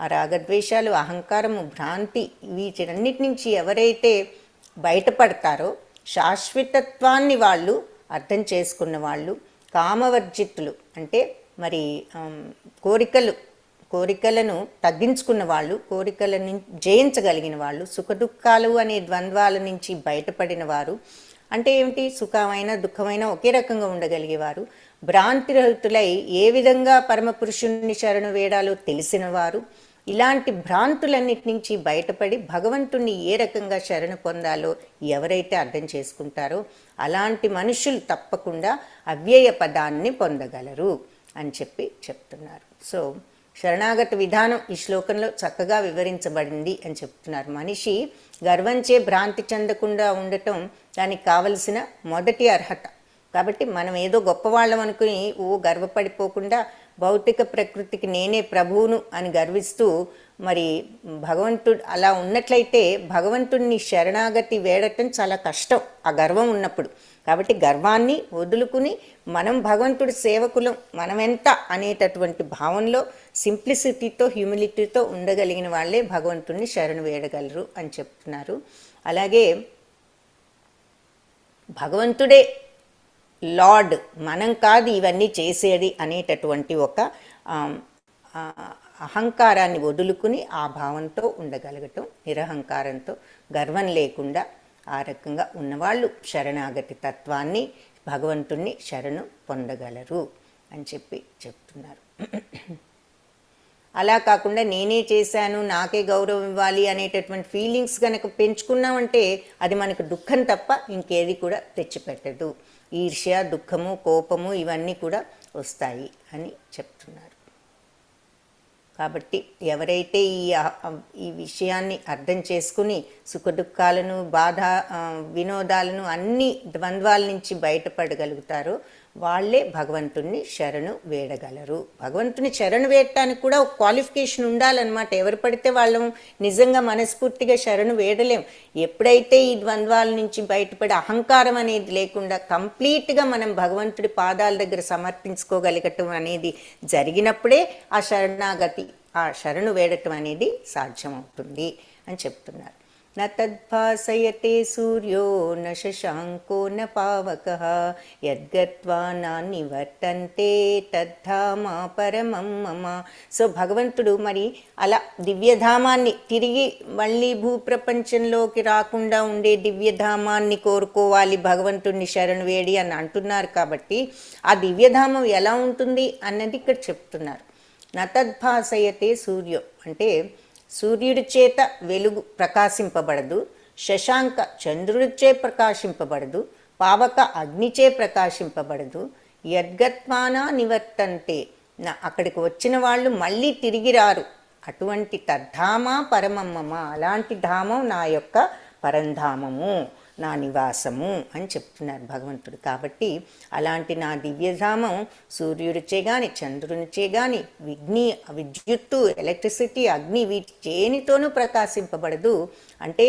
ఆ రాగద్వేషాలు, అహంకారము, భ్రాంతి, వీటన్నిటి నుంచి ఎవరైతే బయటపడతారో, శాశ్వతత్వాన్ని వాళ్ళు అర్థం చేసుకున్న వాళ్ళు, కామవర్జితులు అంటే మరి కోరికలను తగ్గించుకున్న వాళ్ళు, కోరికలను జయించగలిగిన వాళ్ళు, సుఖదుఖాలు అనే ద్వంద్వాల నుంచి బయటపడిన వారు. అంటే ఏమిటి, సుఖమైన దుఃఖమైన ఒకే రకంగా ఉండగలిగేవారు, భ్రాంతిరహితులై ఏ విధంగా పరమపురుషుణ్ణి శరణు వేడాలో తెలిసిన వారు. ఇలాంటి భ్రాంతులన్నిటి నుంచి బయటపడి భగవంతుణ్ణి ఏ రకంగా శరణు పొందాలో ఎవరైతే అర్థం చేసుకుంటారో అలాంటి మనుషులు తప్పకుండా అవ్యయ పదాన్ని పొందగలరు అని చెప్తున్నారు. సో శరణాగత విధానం ఈ శ్లోకంలో చక్కగా వివరించబడింది అని చెప్తున్నారు. మనిషి గర్వంచే భ్రాంతి చెందకుండా ఉండటం దానికి కావలసిన మొదటి అర్హత. కాబట్టి మనం ఏదో గొప్పవాళ్ళం అనుకుని గర్వపడిపోకుండా భౌతిక ప్రకృతికి నేనే ప్రభువును అని గర్విస్తూ మరి భగవంతుడు అలా ఉన్నట్లయితే భగవంతుడిని శరణాగతి వేడటం చాలా కష్టం ఆ గర్వం ఉన్నప్పుడు. కాబట్టి గర్వాన్ని వదులుకుని మనం భగవంతుడి సేవకులం, మనమెంత అనేటటువంటి భావంలో సింప్లిసిటీతో, హ్యూమిలిటీతో ఉండగలిగిన వాళ్ళే భగవంతుడిని శరణు వేడగలరు అని చెప్తున్నారు. అలాగే భగవంతుడే లార్డ్, మనం కాదు ఇవన్నీ చేసేది అనేటటువంటి ఒక అహంకారాన్ని వదులుకుని ఆ భావంతో ఉండగలగటం, నిరహంకారంతో, గర్వం లేకుండా ఆ రకంగా ఉన్నవాళ్ళు శరణాగతి తత్వాన్ని, భగవంతుణ్ణి శరణు పొందగలరు అని చెప్తున్నారు. అలా కాకుండా నేనే చేశాను, నాకే గౌరవం ఇవ్వాలి అనేటటువంటి ఫీలింగ్స్ కనుక పెంచుకున్నామంటే అది మనకు దుఃఖం తప్ప ఇంకేది కూడా తెచ్చిపెట్టదు. ఈర్ష్య, దుఃఖము, కోపము ఇవన్నీ కూడా వస్తాయి అని చెప్తున్నారు. కాబట్టి ఎవరైతే ఈ విషయాన్ని అర్థం చేసుకుని సుఖదుఖాలను, బాధ, వినోదాలను, అన్ని ద్వంద్వాల నుంచి బయటపడగలుగుతారో వాళ్ళే భగవంతుణ్ణి శరణు వేడగలరు. భగవంతుని శరణు వేయటానికి కూడా ఒక క్వాలిఫికేషన్ ఉండాలన్నమాట. ఎవరు పడితే వాళ్ళం నిజంగా మనస్ఫూర్తిగా శరణు వేడలేం. ఎప్పుడైతే ఈ ద్వంద్వాల నుంచి బయటపడి అహంకారం అనేది లేకుండా కంప్లీట్గా మనం భగవంతుడి పాదాల దగ్గర సమర్పించుకోగలగటం అనేది జరిగినప్పుడే ఆ శరణాగతి, ఆ శరణు వేడటం అనేది సాధ్యమవుతుంది అని చెప్తున్నారు. న తద్భాసయతే సూర్యో న శశాంకో న పావకః యద్గత్వా నానివర్తంతే తద్ధామా పరమం మమ. సో భగవంతుడు మరి అలా దివ్యధామాన్ని, తిరిగి మళ్ళీ భూప్రపంచంలోకి రాకుండా ఉండే దివ్యధామాన్ని కోరుకోవాలి భగవంతుడిని శరణు వేడి అని అంటున్నారు. కాబట్టి ఆ దివ్యధామం ఎలా ఉంటుంది అన్నది ఇక్కడ చెప్తున్నారు. న తద్భాసయతే సూర్యో అంటే సూర్యుడి చేత వెలుగు ప్రకాశింపబడదు, శశాంక చంద్రుడిచే ప్రకాశింపబడదు, పావక అగ్నిచే ప్రకాశింపబడదు, యద్గత్వానా నివర్తంతే అక్కడికి వచ్చిన వాళ్ళు మళ్ళీ తిరిగి రారు. అటువంటి తద్ధామా పరమమ్మమ, అలాంటి ధామం నా యొక్క పరంధామము, నా నివాసము అని చెప్తున్నారు భగవంతుడు. కాబట్టి అలాంటి నా దివ్యధామం సూర్యుడిచే కానీ, చంద్రునిచే కానీ, విద్యుత్తు, ఎలక్ట్రిసిటీ, అగ్ని వీటి చేనితోనూ ప్రకాశింపబడదు. అంటే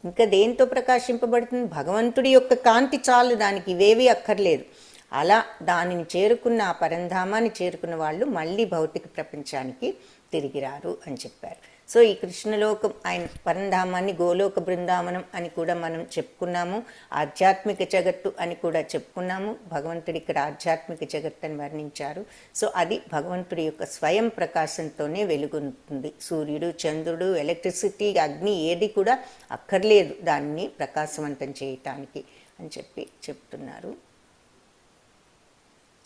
ఇంకా దేంతో ప్రకాశింపబడుతుంది? భగవంతుడి యొక్క కాంతి చాలు దానికి, ఇవేవి అక్కర్లేదు. అలా దానిని చేరుకున్న ఆ పరంధామాన్ని చేరుకున్న వాళ్ళు మళ్ళీ భౌతిక ప్రపంచానికి తిరిగి రారు అని చెప్పారు. సో ఈ కృష్ణలోకం ఆయన పరంధామాన్ని గోలోక బృందావనం అని కూడా మనం చెప్పుకున్నాము, ఆధ్యాత్మిక జగత్తు అని కూడా చెప్పుకున్నాము. భగవంతుడి ఇక్కడ ఆధ్యాత్మిక జగత్తు అని వర్ణించారు. సో అది భగవంతుడి యొక్క స్వయం ప్రకాశంతోనే వెలుగుతుంది. సూర్యుడు, చంద్రుడు, ఎలక్ట్రిసిటీ, అగ్ని ఏది కూడా అక్కర్లేదు దాన్ని ప్రకాశవంతం చేయటానికి అని చెప్తున్నారు.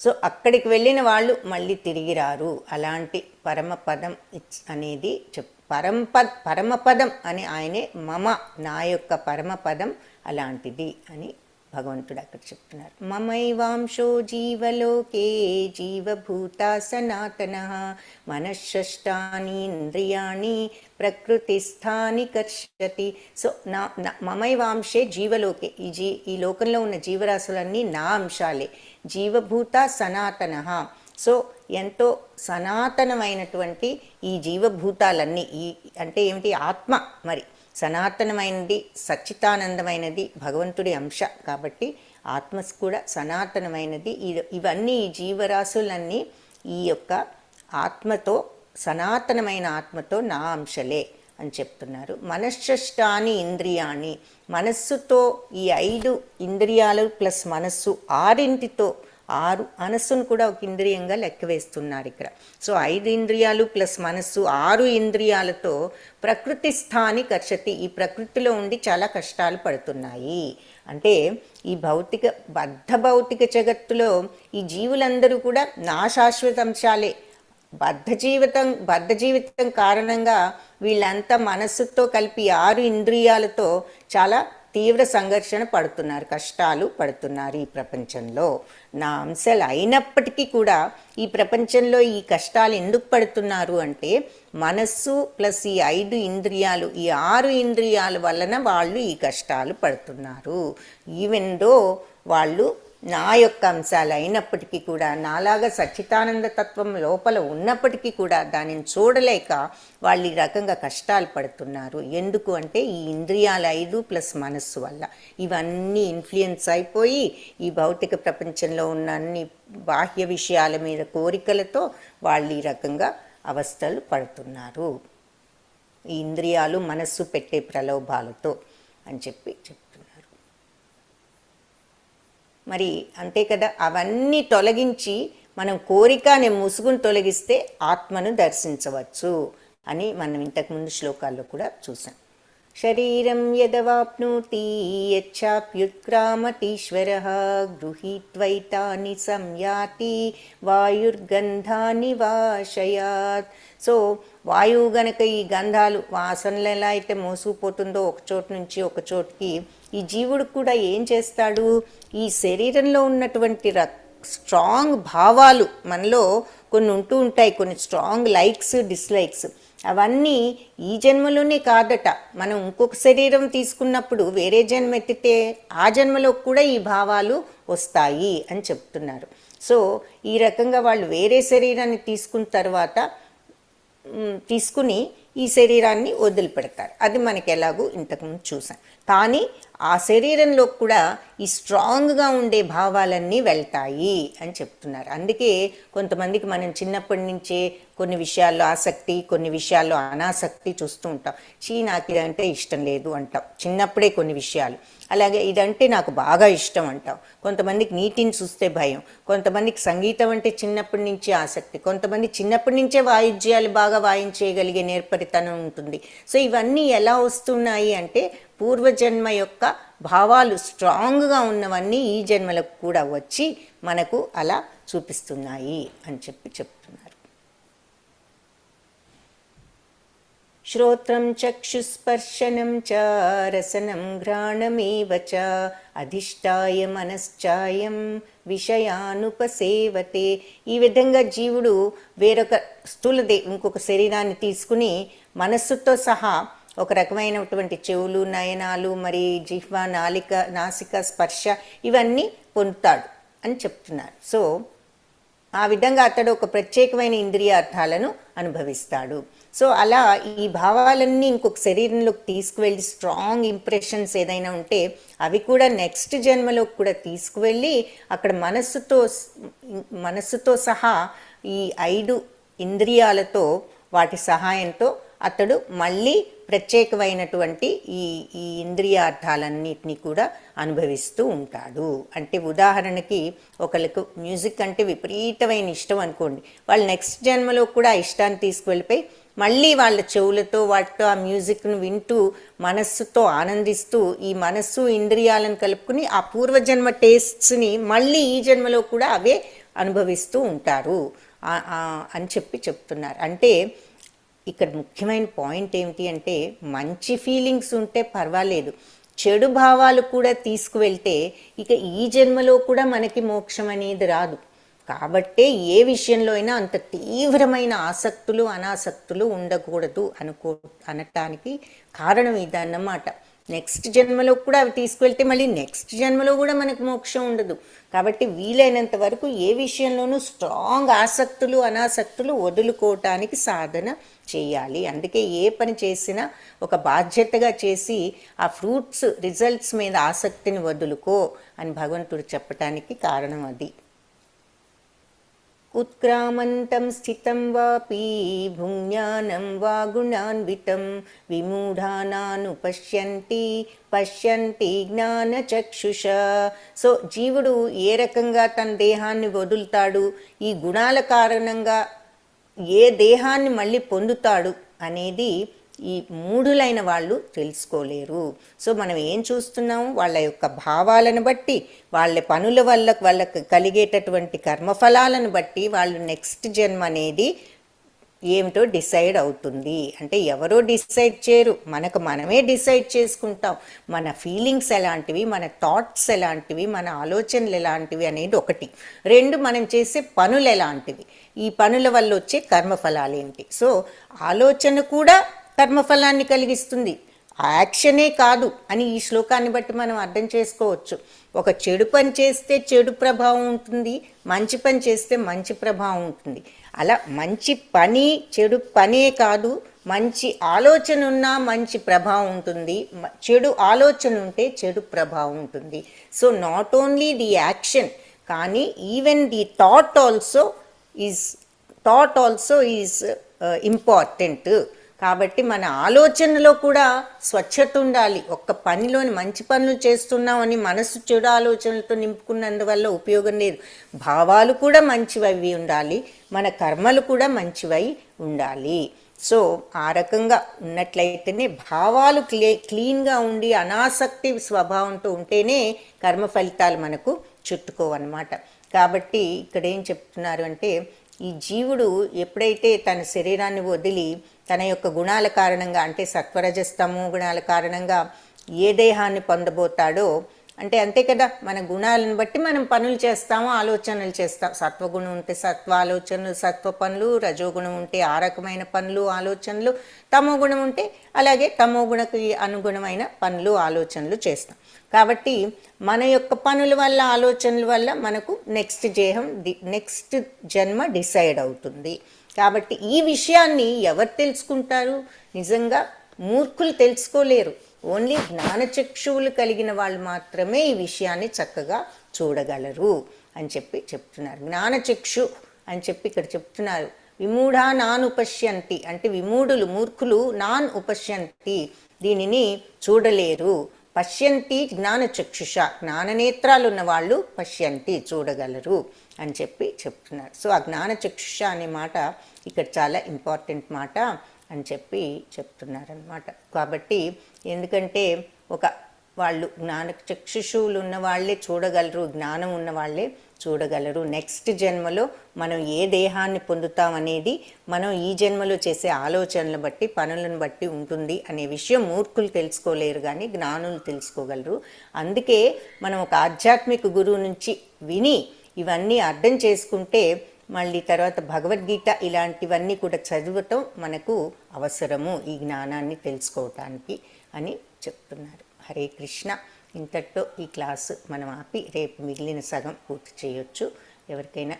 సో అక్కడికి వెళ్ళిన వాళ్ళు మళ్ళీ తిరిగి రారు. అలాంటి పరమపదం అనేది పరమపదం అని ఆయనే మమ, నా యొక్క పరమపదం అలాంటిది అని భగవంతుడు అక్కడ చెప్తున్నారు. మమైవాంశో జీవలోకే జీవభూత సనాతన మనశ్శష్టాని ఇంద్రియాణి ప్రకృతిస్థాని కర్షతి. సో మమైవాంశే జీవలోకే, ఈ లోకంలో ఉన్న జీవరాశులన్నీ నా అంశాలే. జీవభూత సనాతన, సో ఎంతో సనాతనమైనటువంటి ఈ జీవభూతాలన్నీ, ఈ అంటే ఏమిటి, ఆత్మ మరి సనాతనమైనది, సచ్చితానందమైనది, భగవంతుడి అంశ కాబట్టి ఆత్మ కూడా సనాతనమైనది. ఇవన్నీ ఈ జీవరాశులన్నీ ఈ యొక్క ఆత్మతో, సనాతనమైన ఆత్మతో నా అంశలే అని చెప్తున్నారు. మనశ్శష్టాని ఇంద్రియాణి, మనస్సుతో ఈ 5 ఇంద్రియాలు ప్లస్ మనస్సు 6 మనస్సును కూడా ఒక ఇంద్రియంగా లెక్క వేస్తున్నారు ఇక్కడ. సో 5 ఇంద్రియాలు ప్లస్ మనస్సు 6 ఇంద్రియాలతో ప్రకృతి స్థాని కర్షతి, ఈ ప్రకృతిలో ఉండి చాలా కష్టాలు పడుతున్నాయి. అంటే ఈ భౌతిక జగత్తులో ఈ జీవులందరూ కూడా నా శాశ్వతాంశాలే. బద్ధ జీవితం కారణంగా వీళ్ళంతా మనస్సుతో కలిపి 6 ఇంద్రియాలతో చాలా తీవ్ర సంఘర్షణ పడుతున్నారు, కష్టాలు పడుతున్నారు ఈ ప్రపంచంలో. నా అంశాలు అయినప్పటికీ కూడా ఈ ప్రపంచంలో ఈ కష్టాలు ఎందుకు పడుతున్నారు అంటే మనస్సు ప్లస్ ఈ 5 ఇంద్రియాలు, ఈ 6 ఇంద్రియాల వలన వాళ్ళు ఈ కష్టాలు పడుతున్నారు. ఈవెన్ దో వాళ్ళు నా యొక్క అంశాలు అయినప్పటికీ కూడా, నాలాగా సచ్చితానంద తత్వం లోపల ఉన్నప్పటికీ కూడా దానిని చూడలేక వాళ్ళు ఈ రకంగా కష్టాలు పడుతున్నారు. ఎందుకు అంటే ఈ ఇంద్రియాలు 5 ప్లస్ మనస్సు వల్ల ఇవన్నీ ఇన్ఫ్లుయెన్స్ అయిపోయి ఈ భౌతిక ప్రపంచంలో ఉన్న అన్ని బాహ్య విషయాల మీద కోరికలతో వాళ్ళు ఈ రకంగా అవస్థలు పడుతున్నారు, ఈ ఇంద్రియాలు మనస్సు పెట్టే ప్రలోభాలతో అని చెప్తున్నారు. మరి అంతే కదా, అవన్నీ తొలగించి మనం కోరిక అనే ముసుగును తొలగిస్తే ఆత్మను దర్శించవచ్చు అని మనం ఇంతకుముందు శ్లోకాల్లో కూడా చూసాం. శరీరం యదవాప్నోతి యచ్చాప్యుత్క్రామతీశ్వరః గృహీత్వైతాని సంయాతి వాయుర్గంధాని వాశయాత్. సో వాయువు గనక ఈ గంధాలు వాసనలు ఎలా అయితే మోసుకుపోతుందో ఒక చోటు నుంచి ఒక చోటుకి, ఈ జీవుడు కూడా ఏం చేస్తాడు, ఈ శరీరంలో ఉన్నటువంటి స్ట్రాంగ్ భావాలు మనలో కొన్ని ఉంటూ ఉంటాయి, కొన్ని స్ట్రాంగ్ లైక్స్ డిస్లైక్స్, అవన్నీ ఈ జన్మలోనే కాదట, మనం ఇంకొక శరీరం తీసుకున్నప్పుడు వేరే జన్మ ఎత్తితే ఆ జన్మలో కూడా ఈ భావాలు వస్తాయి అని చెప్తున్నారు. సో ఈ రకంగా వాళ్ళు వేరే శరీరాన్ని తీసుకుని ఈ శరీరాన్ని వదిలిపెడతారు. అది మనకి ఎలాగూ ఇంతకుముందు చూసాం. కానీ ఆ శరీరంలో కూడా ఈ స్ట్రాంగ్గా ఉండే భావాలన్నీ వెళ్తాయి అని చెప్తున్నారు. అందుకే కొంతమందికి మనం చిన్నప్పటి నుంచే కొన్ని విషయాల్లో ఆసక్తి, కొన్ని విషయాల్లో అనాసక్తి చూస్తూ ఉంటాం. నాకు ఇదంటే ఇష్టం లేదు అంటాం చిన్నప్పుడే కొన్ని విషయాలు. అలాగే ఇదంటే నాకు బాగా ఇష్టం అంటాం. కొంతమందికి నీటిని చూస్తే భయం, కొంతమందికి సంగీతం అంటే చిన్నప్పటి నుంచే ఆసక్తి, కొంతమంది చిన్నప్పటి నుంచే వాయిద్యాలు బాగా వాయించేయగలిగే నేర్పరితనం ఉంటుంది. సో ఇవన్నీ ఎలా వస్తున్నాయి అంటే పూర్వజన్మ యొక్క భావాలు స్ట్రాంగ్గా ఉన్నవన్నీ ఈ జన్మలకు కూడా వచ్చి మనకు అలా చూపిస్తున్నాయి అని చెప్తున్నారు. శ్రోత్రం చక్షుస్పర్శనం చ రసనం ఘ్రాణమేవ చ అధిష్టాయ మనశ్చాయం విషయానుపసేవతే. ఈ విధంగా జీవుడు వేరొక ఇంకొక శరీరాన్ని తీసుకుని మనస్సుతో సహా ఒక రకమైనటువంటి చెవులు, నయనాలు, మరి జిహ్వ, నాసిక స్పర్శ ఇవన్నీ పొందుతాడు అని చెప్తున్నారు. సో ఆ విధంగా అతడు ఒక ప్రత్యేకమైన ఇంద్రియార్థాలను అనుభవిస్తాడు. సో అలా ఈ భావాలన్నీ ఇంకొక శరీరంలోకి తీసుకువెళ్ళి స్ట్రాంగ్ ఇంప్రెషన్స్ ఏదైనా ఉంటే అవి కూడా నెక్స్ట్ జన్మలోకి కూడా తీసుకువెళ్ళి అక్కడ మనస్సుతో సహా ఈ 5 ఇంద్రియాలతో వాటి సహాయంతో అతడు మళ్ళీ ప్రత్యేకమైనటువంటి ఈ ఈ ఇంద్రియార్థాలన్నిటినీ కూడా అనుభవిస్తూ ఉంటాడు. అంటే ఉదాహరణకి ఒకళ్ళకు మ్యూజిక్ అంటే విపరీతమైన ఇష్టం అనుకోండి, వాళ్ళు నెక్స్ట్ జన్మలో కూడా ఆ ఇష్టాన్ని తీసుకువెళ్ళిపోయి మళ్ళీ వాళ్ళ చెవులతో వాటితో ఆ మ్యూజిక్ను వింటూ మనస్సుతో ఆనందిస్తూ ఈ మనస్సు ఇంద్రియాలను కలుపుకుని ఆ పూర్వజన్మ టేస్ట్స్ని మళ్ళీ ఈ జన్మలో కూడా అవే అనుభవిస్తూ ఉంటారు అని చెప్తున్నారు. అంటే ఇక్కడ ముఖ్యమైన పాయింట్ ఏమిటి అంటే మంచి ఫీలింగ్స్ ఉంటే పర్వాలేదు, చెడు భావాలు కూడా తీసుకువెళ్తే ఇక ఈ జన్మలో కూడా మనకి మోక్షం అనేది రాదు. కాబట్టే ఏ విషయంలో అయినా అంత తీవ్రమైన ఆసక్తులు అనాసక్తులు ఉండకూడదు అనటానికి కారణం ఇదన్నమాట. నెక్స్ట్ జన్మలో కూడా అవి తీసుకువెళ్తే మళ్ళీ నెక్స్ట్ జన్మలో కూడా మనకు మోక్షం ఉండదు. కాబట్టి వీలైనంత వరకు ఏ విషయంలోనూ స్ట్రాంగ్ ఆసక్తులు అనాసక్తులు వదులుకోవటానికి సాధన చేయాలి. అందుకే ఏ పని చేసినా ఒక బాధ్యతగా చేసి ఆ ఫ్రూట్స్ రిజల్ట్స్ మీద ఆసక్తిని వదులుకో అని భగవంతుడు చెప్పటానికి కారణం అది. उत्क्रामन्तं स्थितं वापि भुञ्ज्ञानं वा गुणान्वितं విమూఢానానుపశ్యంతి పశ్యంతి జ్ఞానచక్షుష. సో జీవుడు ఏ రకంగా తన దేహాన్ని వదులుతాడు, ఈ గుణాల కారణంగా ఏ దేహాన్ని మళ్ళీ పొందుతాడు అనేది ఈ మూఢులైన వాళ్ళు తెలుసుకోలేరు. సో మనం ఏం చూస్తున్నాము, వాళ్ళ యొక్క భావాలను బట్టి వాళ్ళ పనుల వల్ల వాళ్ళకి కలిగేటటువంటి కర్మఫలాలను బట్టి వాళ్ళు నెక్స్ట్ జన్మ అనేది ఏమిటో డిసైడ్ అవుతుంది. అంటే ఎవరో డిసైడ్ చేయరు, మనమే డిసైడ్ చేసుకుంటాం. మన ఫీలింగ్స్ ఎలాంటివి, మన థాట్స్ ఎలాంటివి, మన ఆలోచనలు ఎలాంటివి అనేది ఒకటి. 2 మనం చేసే పనులు ఎలాంటివి, ఈ పనుల వల్ల వచ్చే కర్మఫలాలు ఏంటి. సో ఆలోచన కూడా కర్మఫలాన్ని కలిగిస్తుంది, యాక్షనే కాదు అని ఈ శ్లోకాన్ని బట్టి మనం అర్థం చేసుకోవచ్చు. ఒక చెడు పని చేస్తే చెడు ప్రభావం ఉంటుంది, మంచి పని చేస్తే మంచి ప్రభావం ఉంటుంది. అలా మంచి పని చెడు పనే కాదు, మంచి ఆలోచన ఉన్నా మంచి ప్రభావం ఉంటుంది, చెడు ఆలోచన ఉంటే చెడు ప్రభావం ఉంటుంది. So not only the action కానీ even the thought also is important. కాబట్టి మన ఆలోచనలో కూడా స్వచ్ఛత ఉండాలి. ఒక్క పనిలోని మంచి పనులు చేస్తున్నామని మనసు చెడు ఆలోచనలతో నింపుకున్నందువల్ల ఉపయోగం లేదు. భావాలు కూడా మంచివి ఉండాలి, మన కర్మలు కూడా మంచివై ఉండాలి. సో ఆ రకంగా ఉన్నట్లయితేనే భావాలు క్లీన్గా ఉండి అనాసక్తి స్వభావంతో ఉంటేనే కర్మ ఫలితాలు మనకు చుట్టుకోవన్నమాట. కాబట్టి ఇక్కడ ఏం చెప్తున్నారు అంటే ఈ జీవుడు ఎప్పుడైతే తన శరీరాన్ని వదిలి తన యొక్క గుణాల కారణంగా అంటే సత్వరజస్తమో గుణాల కారణంగా ఏ దేహాన్ని పొందబోతాడో, అంటే అంతే కదా, మన గుణాలను బట్టి మనం పనులు చేస్తాము, ఆలోచనలు చేస్తాం. సత్వగుణం ఉంటే సత్వ ఆలోచనలు సత్వ పనులు, రజోగుణం ఉంటే ఆ రకమైన పనులు ఆలోచనలు, తమో గుణం ఉంటే అలాగే తమో గుణకి అనుగుణమైన పనులు ఆలోచనలు చేస్తాం. కాబట్టి మన యొక్క పనుల వల్ల ఆలోచనల వల్ల మనకు నెక్స్ట్ జన్మ డిసైడ్ అవుతుంది. కాబట్టి ఈ విషయాన్ని ఎవరు తెలుసుకుంటారు, నిజంగా మూర్ఖులు తెలుసుకోలేరు. ఓన్లీ జ్ఞానచక్షువులు కలిగిన వాళ్ళు మాత్రమే ఈ విషయాన్ని చక్కగా చూడగలరు అని చెప్తున్నారు. జ్ఞానచక్షు అని చెప్పి ఇక్కడ చెప్తున్నారు. విమూఢా నాన్ ఉపశ్యంతి అంటే విమూఢులు మూర్ఖులు నాన్ ఉపశ్యంతి దీనిని చూడలేరు. పశ్యంతి జ్ఞానచక్షుష జ్ఞాననేత్రాలు ఉన్న వాళ్ళు పశ్యంతి చూడగలరు అని చెప్తున్నారు. సో ఆ జ్ఞానచక్షుష అనే మాట ఇక్కడ చాలా ఇంపార్టెంట్ మాట అని చెప్తున్నారనమాట. కాబట్టి ఎందుకంటే వాళ్ళు జ్ఞానచక్షుషువులు ఉన్న వాళ్ళే చూడగలరు, జ్ఞానం ఉన్న వాళ్ళే చూడగలరు. నెక్స్ట్ జన్మలో మనం ఏ దేహాన్ని పొందుతామనేది మనం ఈ జన్మలో చేసే ఆలోచనలు బట్టి పనులను బట్టి ఉంటుంది అనే విషయం మూర్ఖులు తెలుసుకోలేరు కానీ జ్ఞానులు తెలుసుకోగలరు. అందుకే మనం ఒక ఆధ్యాత్మిక గురువు నుంచి విని ఇవన్నీ అర్థం చేసుకుంటే మళ్ళీ తర్వాత భగవద్గీత ఇలాంటివన్నీ కూడా చదవటం మనకు అవసరము ఈ జ్ఞానాన్ని తెలుసుకోవటానికి అని చెప్తున్నారు. హరే కృష్ణ. ఇంతటితో ఈ క్లాసు మనం ఆపి రేపు మిగిలిన సగం పూర్తి చేయొచ్చు. ఎవరికైనా